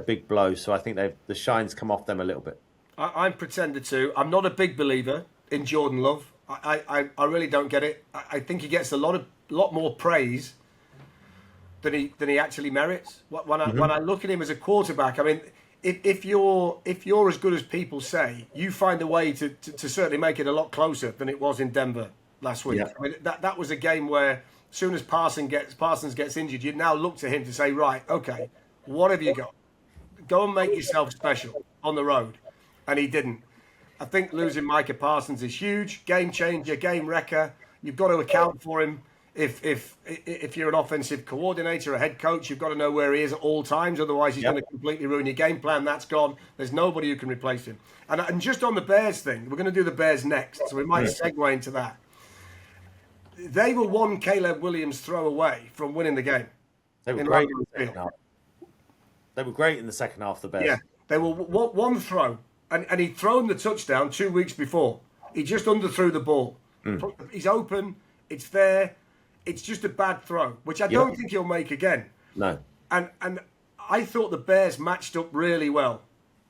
big blow. So I think the shine's come off them a little bit. I'm pretender too. I'm not a big believer in Jordan Love. I really don't get it. I think he gets a lot more praise than he actually merits. When I look at him as a quarterback, I mean, if you're as good as people say, you find a way to certainly make it a lot closer than it was in Denver last week. Yeah. I mean, that was a game where as soon as Parsons gets injured, you now look to him to say, right, okay, what have you got? Go and make yourself special on the road. And he didn't. I think losing Micah Parsons is huge. Game changer, game wrecker. You've got to account for him. If you're an offensive coordinator, a head coach, you've got to know where he is at all times. Otherwise, he's going to completely ruin your game plan. That's gone. There's nobody who can replace him. And just on the Bears thing, we're going to do the Bears next, so we might segue into that. They were one Caleb Williams throw away from winning the game. They were great in the second half. They were great in the second half, the Bears. Yeah, they were one throw. And he'd thrown the touchdown 2 weeks before. He just underthrew the ball. He's open. It's there. It's just a bad throw, which I don't think he'll make again. No. And I thought the Bears matched up really well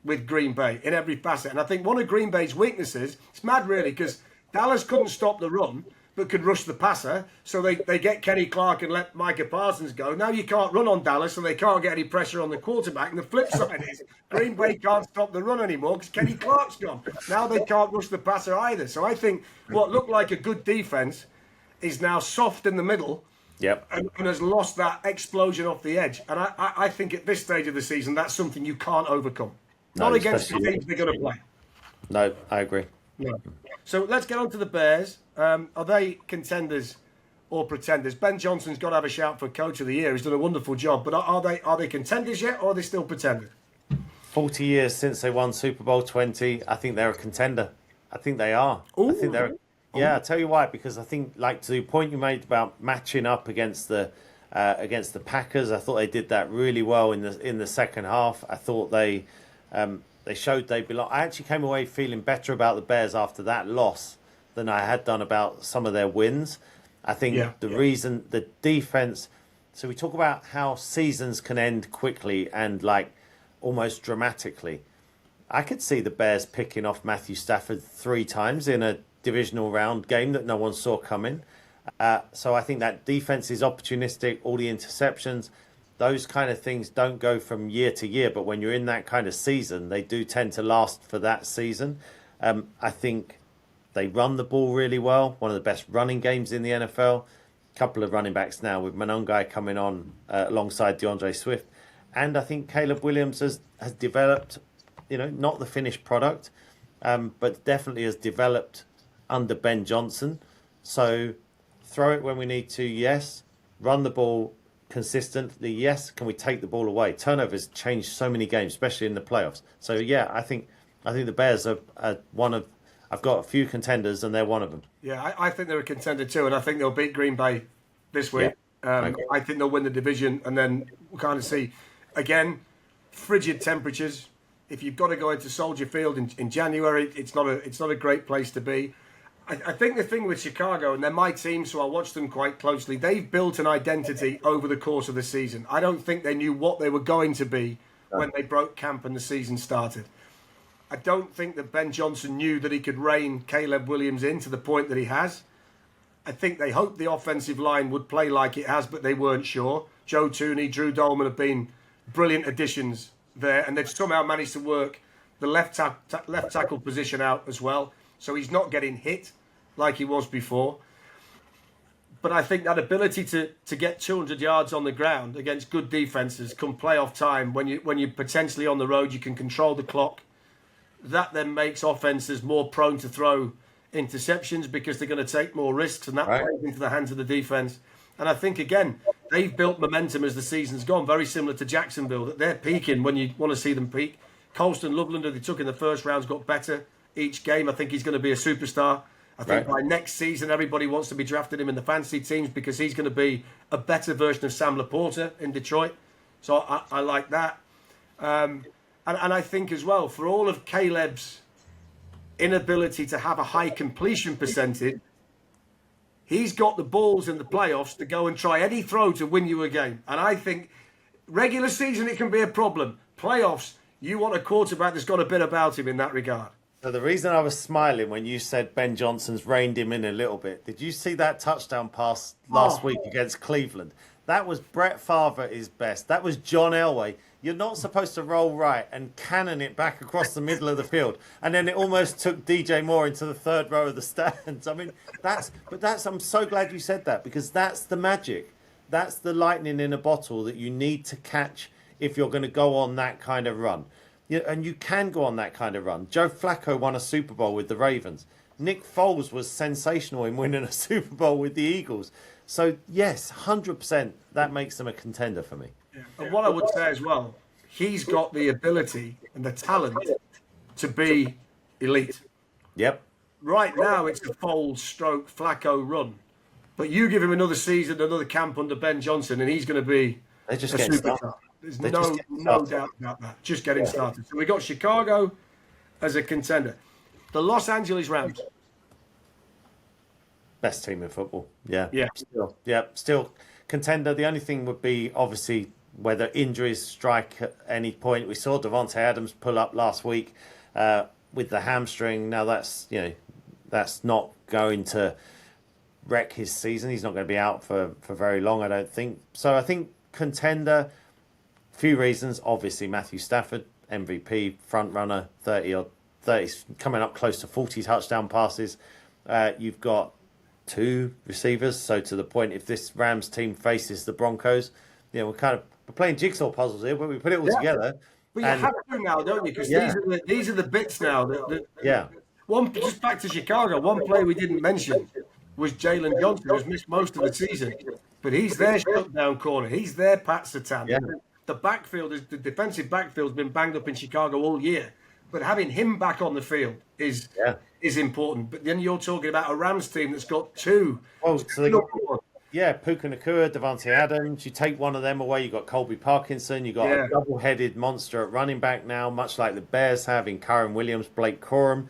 with Green Bay in every facet. And I think one of Green Bay's weaknesses, it's mad really, because Dallas couldn't stop the run, but could rush the passer. So they get Kenny Clark and let Micah Parsons go. Now you can't run on Dallas, so they can't get any pressure on the quarterback. And the flip side is Green Bay can't stop the run anymore because Kenny Clark's gone. Now they can't rush the passer either. So I think what looked like a good defense is now soft in the middle. Yep. And has lost that explosion off the edge. And I think at this stage of the season, that's something you can't overcome. No, not against the teams they're going to play. No, I agree. No. So let's get on to the Bears. Are they contenders or pretenders? Ben Johnson's got to have a shout for Coach of the Year. He's done a wonderful job. But are they contenders yet, or are they still pretenders? 40 years since they won Super Bowl 20. I think they're a contender. I think they are. Ooh. I think they're. Yeah, I'll tell you why. Because I think, like to the point you made about matching up against the Packers, I thought they did that really well in the second half. I thought they showed they belong. I actually came away feeling better about the Bears after that loss than I had done about some of their wins. I think reason the defense. So we talk about how seasons can end quickly and like almost dramatically. I could see the Bears picking off Matthew Stafford 3 times in a divisional round game that no one saw coming. So I think that defense is opportunistic, all the interceptions, those kind of things don't go from year to year. But when you're in that kind of season, they do tend to last for that season. I think they run the ball really well. One of the best running games in the NFL. A couple of running backs now with Monongai coming on alongside DeAndre Swift. And I think Caleb Williams has developed, not the finished product, but definitely has developed under Ben Johnson. So throw it when we need to, yes. Run the ball consistently, yes. Can we take the ball away? Turnovers changed so many games, especially in the playoffs. So yeah, I think the Bears are one of. I've got a few contenders, and they're one of them. Yeah, I think they're a contender too, and I think they'll beat Green Bay this week. Yeah, I think they'll win the division, and then we'll kind of see again frigid temperatures. If you've got to go into Soldier Field in January, it's not a great place to be. I think the thing with Chicago, and they're my team, so I watch them quite closely, they've built an identity over the course of the season. I don't think they knew what they were going to be when they broke camp and the season started. I don't think that Ben Johnson knew that he could rein Caleb Williams in to the point that he has. I think they hoped the offensive line would play like it has, but they weren't sure. Joe Tooney, Drew Dolman have been brilliant additions there, and they've somehow managed to work the left tackle position out as well. So he's not getting hit like he was before. But I think that ability to get 200 yards on the ground against good defenses come playoff time, when you're potentially on the road, you can control the clock. That then makes offenses more prone to throw interceptions because they're going to take more risks, and that plays into the hands of the defense. And I think, again, they've built momentum as the season's gone, very similar to Jacksonville, that they're peaking when you want to see them peak. Colston Loveland, who they took in the first round, has got better each game. I think he's going to be a superstar. I think by next season, everybody wants to be drafting him in the fantasy teams because he's going to be a better version of Sam Laporta in Detroit. So I like that. And I think as well, for all of Caleb's inability to have a high completion percentage, he's got the balls in the playoffs to go and try any throw to win you a game. And I think regular season, it can be a problem. Playoffs, you want a quarterback that's got a bit about him in that regard. So the reason I was smiling when you said Ben Johnson's reined him in a little bit, did you see that touchdown pass last week against Cleveland? That was Brett Favre at his best. That was John Elway. You're not supposed to roll right and cannon it back across the middle of the field. And then it almost took DJ Moore into the third row of the stands. I mean, I'm so glad you said that, because that's the magic. That's the lightning in a bottle that you need to catch if you're going to go on that kind of run. Yeah, and you can go on that kind of run. Joe Flacco won a Super Bowl with the Ravens. Nick Foles was sensational in winning a Super Bowl with the Eagles. So, yes, 100%, that makes them a contender for me. Yeah. And what I would say as well, he's got the ability and the talent to be elite. Yep. Right now, it's a Foles stroke Flacco run. But you give him another season, another camp under Ben Johnson, and he's going to be a superstar. There's no doubt about that. Just getting started. So we got Chicago as a contender. The Los Angeles Rams. Best team in football. Yeah. Yeah. Still contender. The only thing would be, obviously, whether injuries strike at any point. We saw Devontae Adams pull up last week with the hamstring. Now that's not going to wreck his season. He's not going to be out for very long, I don't think. So I think contender, few reasons. Obviously, Matthew Stafford, MVP, front runner, 30, coming up close to 40 touchdown passes. You've got 2 receivers. So to the point, if this Rams team faces the Broncos, we're playing jigsaw puzzles here, but we put it all together. But you have to now, don't you? Because these are the bits now. One, just back to Chicago, one player we didn't mention was Jalen Johnson, who's missed most of the season. But he's their shutdown corner. He's their Pat Surtain. Yeah. The defensive backfield's been banged up in Chicago all year. But having him back on the field is important. But then you're talking about a Rams team that's got 2. Oh, so they got Puka Nacua, Devontae Adams. You take one of them away, you've got Colby Parkinson. You've got a double-headed monster at running back now, much like the Bears have in Kyren Williams, Blake Corum.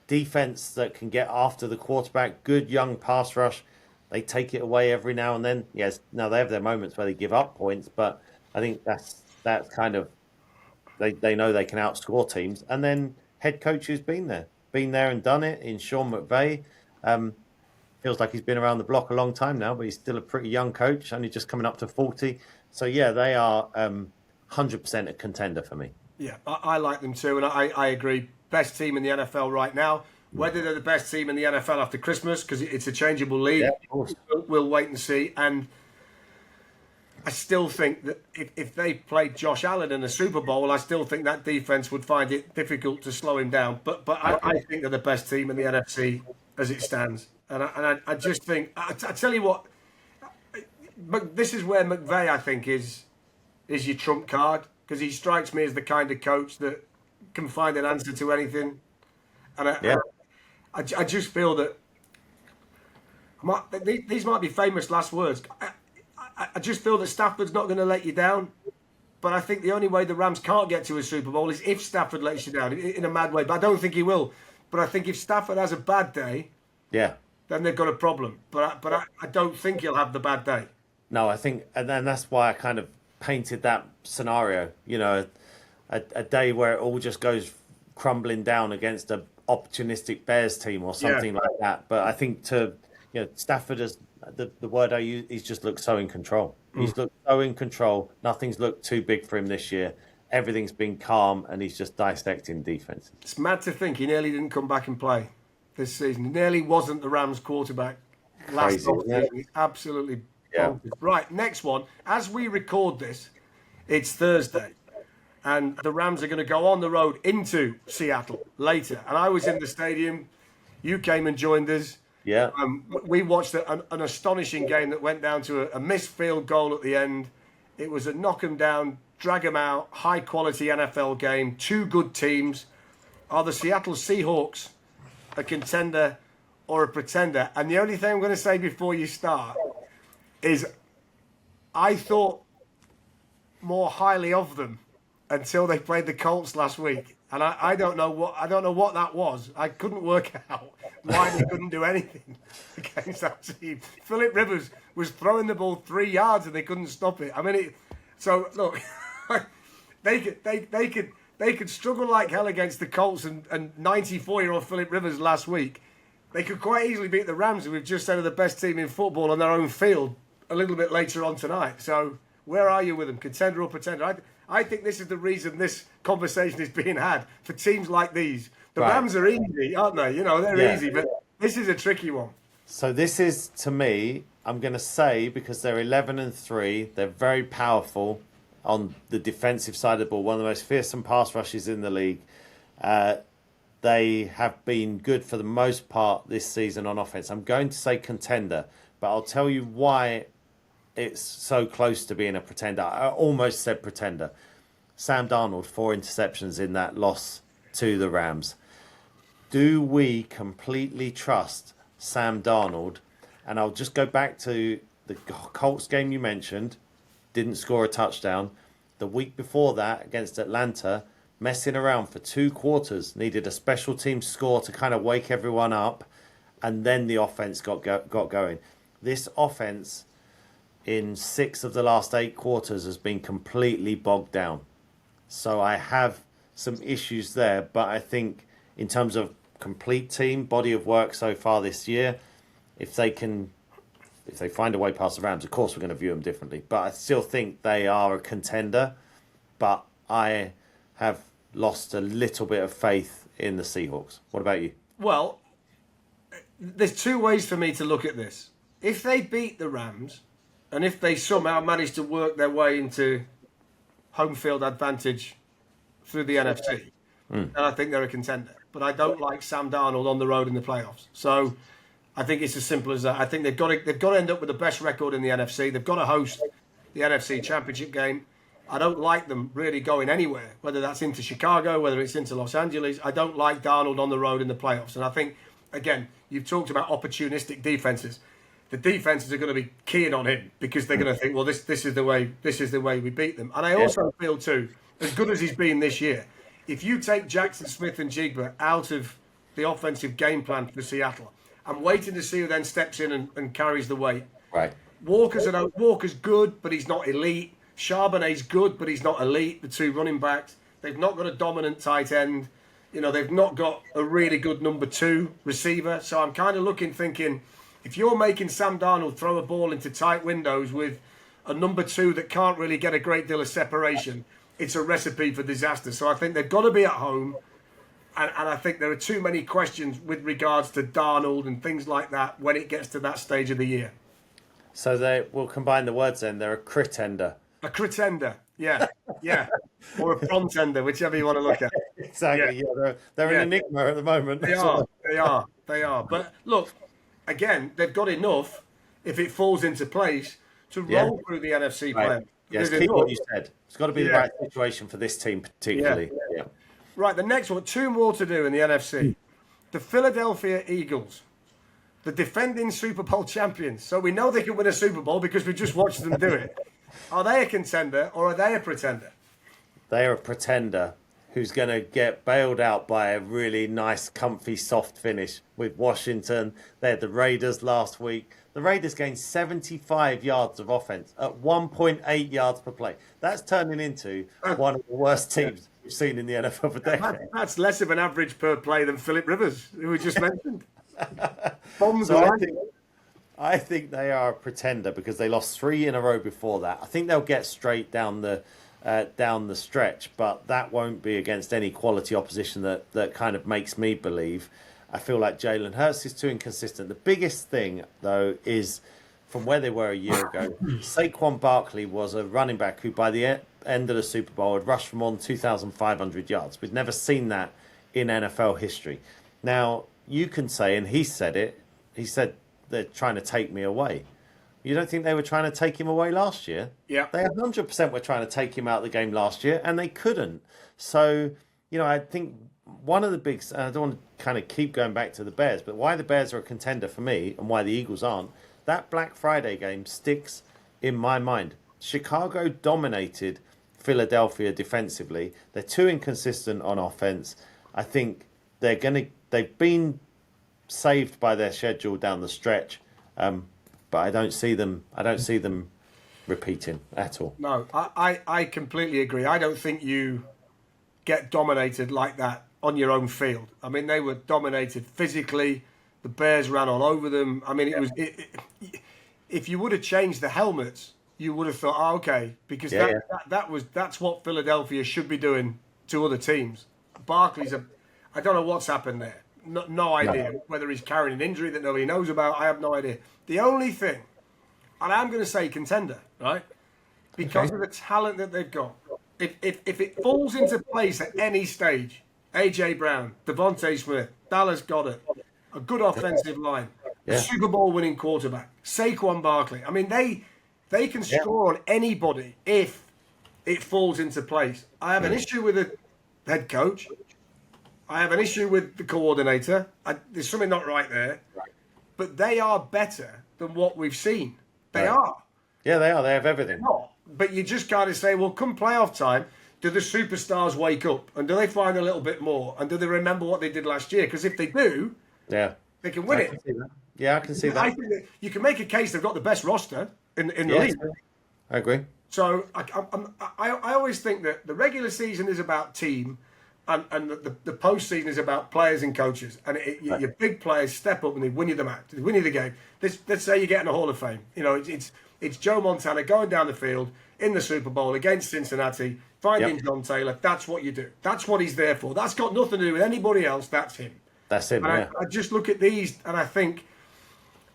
Defense that can get after the quarterback, good young pass rush. They take it away every now and then. Yes, now they have their moments where they give up points, but I think that's kind of they know they can outscore teams. And then head coach who's been there and done it in Sean McVay. Feels like he's been around the block a long time now, but he's still a pretty young coach, only just coming up to 40. So they are 100% a contender for me. Yeah, I like them too, and I agree. Best team in the NFL right now. Whether they're the best team in the NFL after Christmas, because it's a changeable league, we'll wait and see. And I still think that if they played Josh Allen in the Super Bowl, I still think that defense would find it difficult to slow him down. But I think they're the best team in the NFC as it stands. And I just think, I tell you what, but this is where McVay, I think, is your trump card, because he strikes me as the kind of coach that can find an answer to anything. And I just feel that these might be famous last words. I just feel that Stafford's not going to let you down. But I think the only way the Rams can't get to a Super Bowl is if Stafford lets you down in a mad way. But I don't think he will. But I think if Stafford has a bad day, then they've got a problem. But I don't think he'll have the bad day. No, I think, and then that's why I kind of painted that scenario. A day where it all just goes crumbling down against a opportunistic Bears team or something like that. But I think Stafford is the word I use. He's just looked so in control. He's looked so in control. Nothing's looked too big for him this year. Everything's been calm, and he's just dissecting defense. It's mad to think he nearly didn't come back and play this season. He nearly wasn't the Rams quarterback last season. He's absolutely bonkers. Right, next one. As we record this, it's Thursday. And the Rams are going to go on the road into Seattle later. And I was in the stadium. You came and joined us. Yeah. We watched an astonishing game that went down to a missed field goal at the end. It was a knock 'em down, drag 'em out, high-quality NFL game. 2 good teams. Are the Seattle Seahawks a contender or a pretender? And the only thing I'm going to say before you start is I thought more highly of them until they played the Colts last week, and I don't know what that was. I couldn't work out why they couldn't do anything against that team. Phillip Rivers was throwing the ball 3 yards and they couldn't stop it. I mean, so look, they could struggle like hell against the Colts and 94-year-old Phillip Rivers last week. They could quite easily beat the Rams, who we've just said are the best team in football on their own field, a little bit later on tonight. So where are you with them, contender or pretender? I think this is the reason this conversation is being had for teams like these. The Rams are easy, aren't they? They're easy, but this is a tricky one. So this is, to me, I'm going to say, because they're 11-3, they're very powerful on the defensive side of the ball, one of the most fearsome pass rushes in the league. They have been good for the most part this season on offense. I'm going to say contender, but I'll tell you why it's so close to being a pretender. I almost said pretender. Sam Darnold, 4 interceptions in that loss to the Rams. Do we completely trust Sam Darnold? And I'll just go back to the Colts game you mentioned. Didn't score a touchdown. The week before that against Atlanta, messing around for 2 quarters. Needed a special team score to kind of wake everyone up. And then the offense got going. This offense in 6 of the last 8 quarters has been completely bogged down. So I have some issues there, but I think in terms of complete team, body of work so far this year, if they find a way past the Rams, of course we're going to view them differently. But I still think they are a contender. But I have lost a little bit of faith in the Seahawks. What about you? Well, there's two ways for me to look at this. If they beat the Rams, and if they somehow manage to work their way into home field advantage through the NFC, then I think they're a contender. But I don't like Sam Darnold on the road in the playoffs. So I think it's as simple as that. I think they've got to end up with the best record in the NFC. They've got to host the NFC Championship game. I don't like them really going anywhere, whether that's into Chicago, whether it's into Los Angeles. I don't like Darnold on the road in the playoffs. And I think, again, you've talked about opportunistic defenses. The defenses are going to be keying on him because they're going to think, well, this is the way we beat them. And I also feel too, as good as he's been this year, if you take Jackson Smith and Jigba out of the offensive game plan for Seattle, I'm waiting to see who then steps in and carries the weight. Right. Walker's good, but he's not elite. Charbonnet's good, but he's not elite. The two running backs, they've not got a dominant tight end. They've not got a really good number two receiver. So I'm kind of thinking, if you're making Sam Darnold throw a ball into tight windows with a number two that can't really get a great deal of separation, it's a recipe for disaster. So I think they've got to be at home. And I think there are too many questions with regards to Darnold and things like that when it gets to that stage of the year. So we'll combine the words then. They're a critender. A critender, yeah. Or a frontender, whichever you want to look at. Exactly, they're an enigma at the moment. They are. But look, again, they've got enough, if it falls into place, to roll through the NFC play. Yes, keep what you said. It's got to be the right situation for this team particularly. Yeah. Right, the next one, two more to do in the NFC. The Philadelphia Eagles, the defending Super Bowl champions. So we know they can win a Super Bowl because we just watched them do it. Are they a contender or are they a pretender? They are a pretender who's going to get bailed out by a really nice, comfy, soft finish with Washington. They had the Raiders last week. The Raiders gained 75 yards of offense at 1.8 yards per play. That's turning into one of the worst teams we've seen in the NFL for decades. That's less of an average per play than Philip Rivers, who we just mentioned. I think they are a pretender because they lost 3 in a row before that. I think they'll get straight down the stretch, but that won't be against any quality opposition that kind of makes me believe. I feel like Jalen Hurts is too inconsistent. The biggest thing, though, is from where they were a year ago. Saquon Barkley was a running back who, by the end of the Super Bowl, had rushed for more than 2,500 yards. We've never seen that in NFL history. Now, you can say, and he said it, he said, they're trying to take me away. You don't think they were trying to take him away last year? Yeah. They 100% were trying to take him out of the game last year, and they couldn't. So, I think one of the big... I don't want to kind of keep going back to the Bears, but why the Bears are a contender for me and why the Eagles aren't, that Black Friday game sticks in my mind. Chicago dominated Philadelphia defensively. They're too inconsistent on offense. I think they've been saved by their schedule down the stretch, but I don't see them repeating at all. No, I completely agree. I don't think you get dominated like that on your own field. I mean, they were dominated physically. The Bears ran all over them. I mean, if you would have changed the helmets, you would have thought, oh, okay, because that's what Philadelphia should be doing to other teams. Barkley's I don't know what's happened there. No idea whether he's carrying an injury that nobody knows about. I have no idea. The only thing, and I'm going to say contender, right? Because of the talent that they've got. If it falls into place at any stage, A.J. Brown, Devontae Smith, Dallas Goedert, a good offensive line, a Super Bowl winning quarterback, Saquon Barkley. I mean, they can score on anybody if it falls into place. I have an issue with the head coach. I have an issue with the coordinator. There's something not right there. But they are better than what we've seen. They are. Yeah, they are. They have everything. But you just kind of say, well, come playoff time, do the superstars wake up? And do they find a little bit more? And do they remember what they did last year? Because if they do, they can win it. Yeah, I can see that. I think that you can make a case they've got the best roster in the league. I agree. So I always think that the regular season is about team, And the postseason is about players and coaches. And your big players step up and they win you the match, they win you the game. Let's say you're getting a Hall of Fame. You know, it's Joe Montana going down the field in the Super Bowl against Cincinnati, finding John Taylor. That's what you do. That's what he's there for. That's got nothing to do with anybody else. That's him. That's him, and I just look at these and I think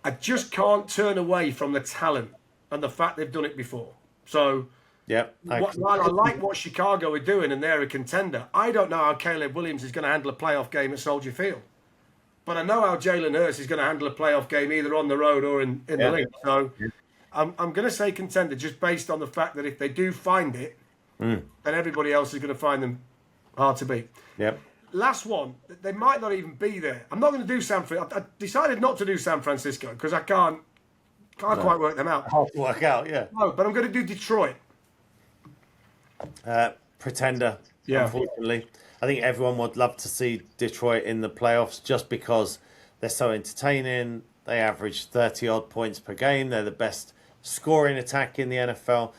I just can't turn away from the talent and the fact they've done it before. So... while I like what Chicago are doing and they're a contender, I don't know how Caleb Williams is going to handle a playoff game at Soldier Field. But I know how Jalen Hurts is going to handle a playoff game either on the road or in the league. So I'm going to say contender just based on the fact that if they do find it, then everybody else is going to find them hard to beat. Yep. Last one, they might not even be there. I'm not going to do San Francisco. I decided not to do San Francisco because I can't quite work them out. Hard to work out, yeah. No, but I'm going to do Detroit. Pretender, unfortunately. I think everyone would love to see Detroit in the playoffs just because they're so entertaining. They average 30-odd points per game. They're the best scoring attack in the NFL.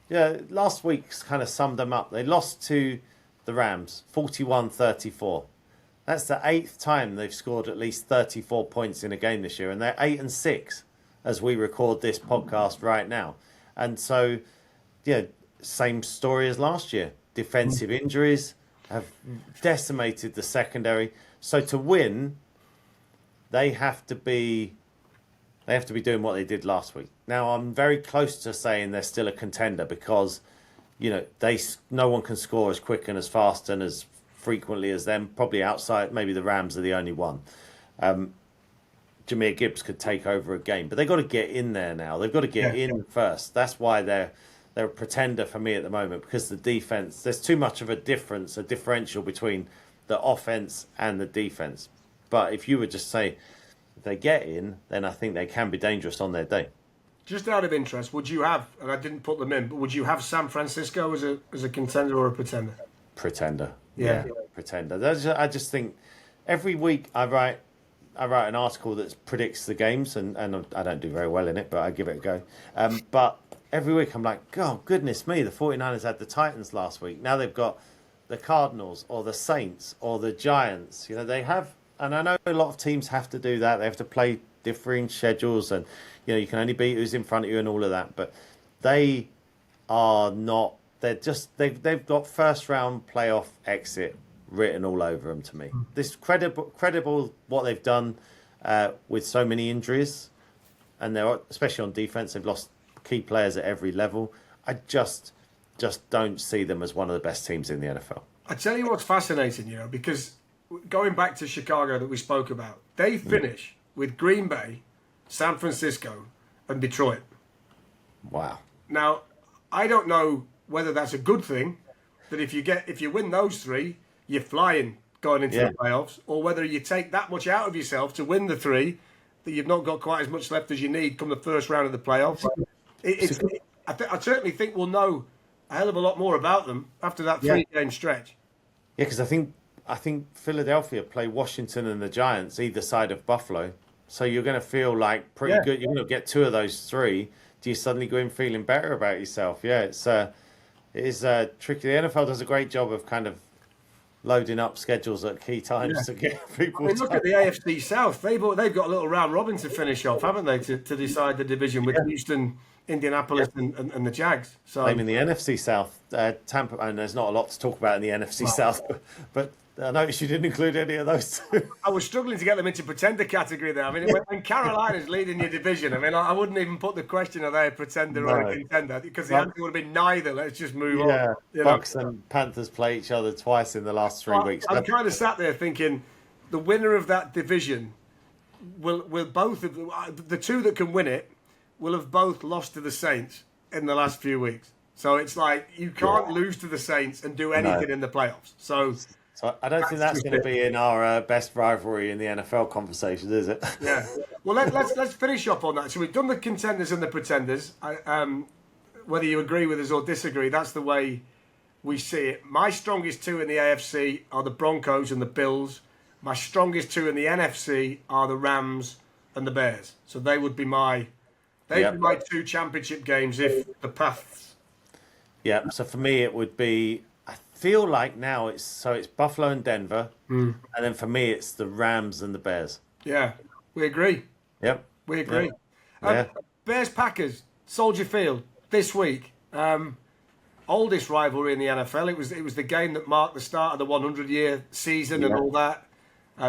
Yeah, last week's kind of summed them up. They lost to the Rams, 41-34. That's the 8th time they've scored at least 34 points in a game this year, and they're 8-6 as we record this podcast right now. And so, yeah, same story as last year. Defensive injuries have decimated the secondary. So to win, they have to be doing what they did last week. Now, I'm very close to saying they're still a contender because, you know, no one can score as quick and as fast and as frequently as them. Probably outside, maybe the Rams are the only one. Jahmyr Gibbs could take over a game, but they've got to get in there now. They've got to get in first. That's why they're a pretender for me at the moment, because the defense, there's too much of a differential between the offense and the defense. But if you would just say, if they get in, then I think they can be dangerous on their day. Just out of interest, would you have, and I didn't put them in, but would you have San Francisco as a contender or a pretender? Pretender. Yeah. Pretender. I just think every week I write an article that predicts the games, and I don't do very well in it, but I give it a go. But every week I'm like, oh, goodness me, the 49ers had the Titans last week. Now they've got the Cardinals or the Saints or the Giants. You know, they have, and I know a lot of teams have to do that. They have to play differing schedules, and, you know, you can only beat who's in front of you and all of that. But they are not, they've got first round playoff exit written all over them to me. This credible what they've done with so many injuries, and they're, especially on defense, they've lost key players at every level. I just don't see them as one of the best teams in the NFL. I tell you what's fascinating, you know, because going back to Chicago that we spoke about, they finish with Green Bay, San Francisco, and Detroit. Wow. Now, I don't know whether that's a good thing, that if you win those three, you're flying going into the playoffs, or whether you take that much out of yourself to win the three, that you've not got quite as much left as you need come the first round of the playoffs. I certainly think we'll know a hell of a lot more about them after that 3-game stretch. Yeah, because I think Philadelphia play Washington and the Giants either side of Buffalo, so you're going to feel like pretty good. You're going to get two of those three. Do you suddenly go in feeling better about yourself? Yeah, it is tricky. The NFL does a great job of kind of loading up schedules at key times to get people. I mean, look at the AFC South. They've got a little round robin to finish off, haven't they, to decide the division with Houston, Indianapolis, and the Jags. So I mean, the NFC South, Tampa, and there's not a lot to talk about in the NFC South, but I noticed you didn't include any of those two. I was struggling to get them into pretender category there. I mean, when Carolina's leading your division, I mean, I wouldn't even put the question, are they a pretender or a contender? Because the answer would have been neither. Let's just move on. Bucks and Panthers play each other twice in the last 3 weeks. I'm kind of sat there thinking, the winner of that division will both of the two that can win it will have both lost to the Saints in the last few weeks. So it's like you can't lose to the Saints and do anything in the playoffs. So I don't think that's going to be in our best rivalry in the NFL conversation, is it? Yeah. Well, let's finish up on that. So we've done the contenders and the pretenders. Whether you agree with us or disagree, that's the way we see it. My strongest two in the AFC are the Broncos and the Bills. My strongest two in the NFC are the Rams and the Bears. So they would be my two championship games if the paths. Yeah. So for me, it would be, I feel like now it's Buffalo and Denver, and then for me it's the Rams and the Bears. Yeah, we agree. Yep, We agree. Yeah. Bears Packers, Soldier Field this week. Oldest rivalry in the NFL. It was the game that marked the start of the 100-year season and all that.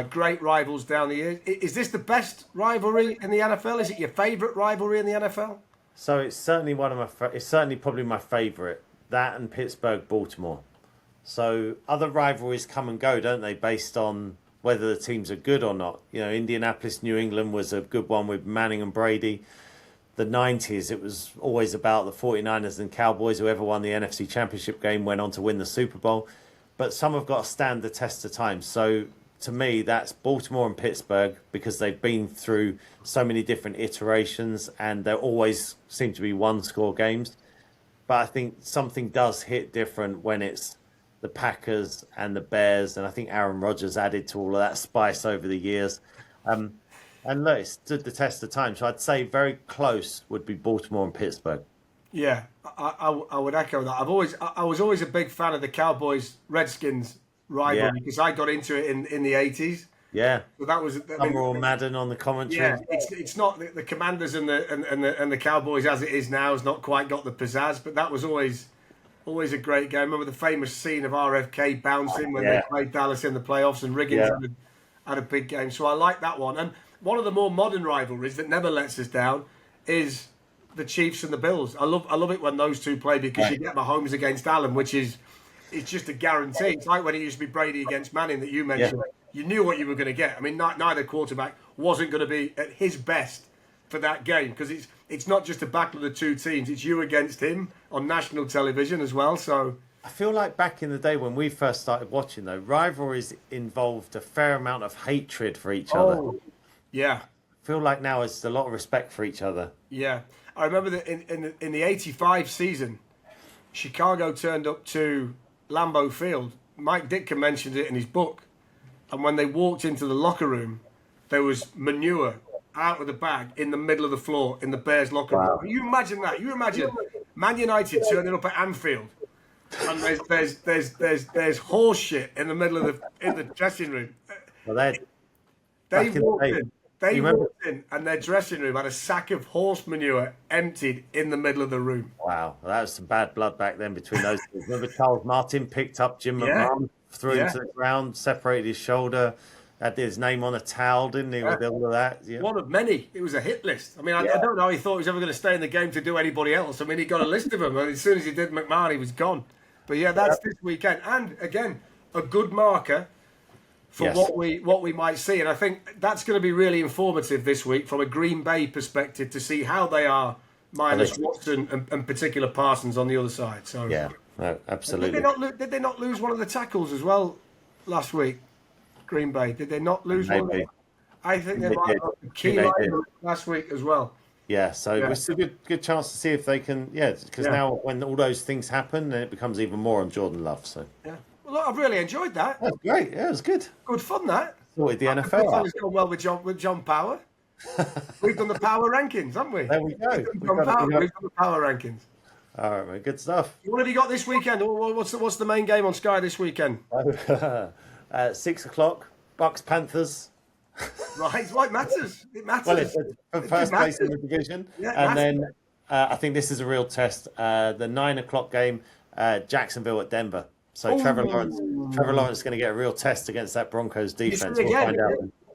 Great rivals down the years. Is this the best rivalry in the NFL? Is it your favourite rivalry in the NFL? So it's certainly it's certainly probably my favourite. That and Pittsburgh, Baltimore. So other rivalries come and go, don't they, based on whether the teams are good or not. You know, Indianapolis, New England was a good one with Manning and Brady. The 90s, it was always about the 49ers and Cowboys. Whoever won the NFC Championship game went on to win the Super Bowl. But some have got to stand the test of time. So to me, that's Baltimore and Pittsburgh because they've been through so many different iterations and they always seem to be one-score games. But I think something does hit different when it's the Packers and the Bears, and I think Aaron Rodgers added to all of that spice over the years. And look, it stood the test of time. So I'd say very close would be Baltimore and Pittsburgh. Yeah, I would echo that. I was always a big fan of the Cowboys Redskins rivalry because I got into it in the 80s. Yeah, so that was. Some were all Madden on the commentary. Yeah, it's not the Commanders and the Cowboys as it is now has not quite got the pizzazz, but that was always a great game. I remember the famous scene of RFK bouncing when they played Dallas in the playoffs, and Riggins had a big game. So I like that one. And one of the more modern rivalries that never lets us down is the Chiefs and the Bills. I love it when those two play because you get Mahomes against Allen, which is it's just a guarantee. It's like when it used to be Brady against Manning that you mentioned. Yeah. You knew what you were going to get. I mean, neither quarterback wasn't going to be at his best for that game because it's not just a battle of the two teams. It's you against him on national television as well. So I feel like back in the day when we first started watching, though, rivalries involved a fair amount of hatred for each other. Yeah. I feel like now it's a lot of respect for each other. Yeah. I remember that in the 85 season, Chicago turned up to Lambeau Field. Mike Ditka mentioned it in his book. And when they walked into the locker room, there was manure out of the bag in the middle of the floor in the Bears locker room. You imagine that. You imagine Man United turning up at Anfield, and there's horse shit in the middle of the dressing room. Well, they walked in. They walked in, and their dressing room had a sack of horse manure emptied in the middle of the room. Wow, well, that was some bad blood back then between those two. Remember Charles Martin picked up Jim McMahon, threw him to the ground, separated his shoulder, had his name on a towel, didn't he, with all of that? Yeah. One of many. It was a hit list. I mean, I don't know how he thought he was ever going to stay in the game to do anybody else. I mean, he got a list of them, and as soon as he did McMahon, he was gone. But yeah, that's this weekend. And again, a good marker for what we might see. And I think that's going to be really informative this week from a Green Bay perspective to see how they are minus Watson and particular Parsons on the other side. So yeah, no, absolutely. Did they not lose one of the tackles as well last week? Green Bay, did they not lose one? I think they might have a key line last week as well. Yeah, so it's a good chance to see if they can. Yeah, because now when all those things happen, then it becomes even more on Jordan Love. So yeah. Well, look, I've really enjoyed that. That's great. Yeah, it was good. Good fun, that. Sorted the NFL. That was going well with John Power. We've done the power rankings, haven't we? There we go. We've done the power rankings. All right, mate. Good stuff. What have you got this weekend? What's the main game on Sky this weekend? 6 o'clock, Bucks Panthers. Right, well, it matters. It matters. Well, it's for first place in the division. Yeah, and then I think this is a real test. The 9 o'clock game, Jacksonville at Denver. So Trevor Lawrence is going to get a real test against that Broncos defense.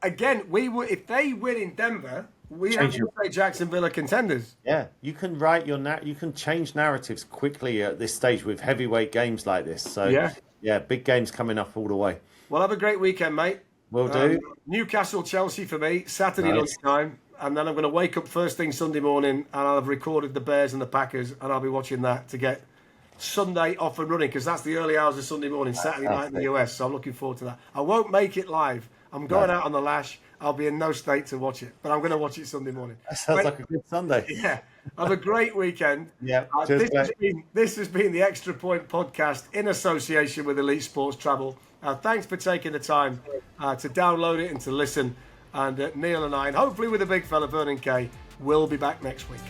Again, if they win in Denver, we have to say Jacksonville are contenders. Yeah, you can write you can change narratives quickly at this stage with heavyweight games like this. So yeah, big games coming up all the way. Well, have a great weekend, mate. Will do. Newcastle, Chelsea for me, Saturday lunchtime. And then I'm going to wake up first thing Sunday morning and I'll have recorded the Bears and the Packers and I'll be watching that to get Sunday off and running because that's the early hours of Sunday morning, Saturday night in the US. So I'm looking forward to that. I won't make it live. I'm going out on the lash. I'll be in no state to watch it, but I'm going to watch it Sunday morning. That sounds like a good Sunday. Yeah. Have a great weekend. Yeah. This has been the Extra Point podcast in association with Elite Sports Travel. Thanks for taking the time to download it and to listen. And Neil and I, and hopefully with the big fella, Vernon Kay, will be back next week.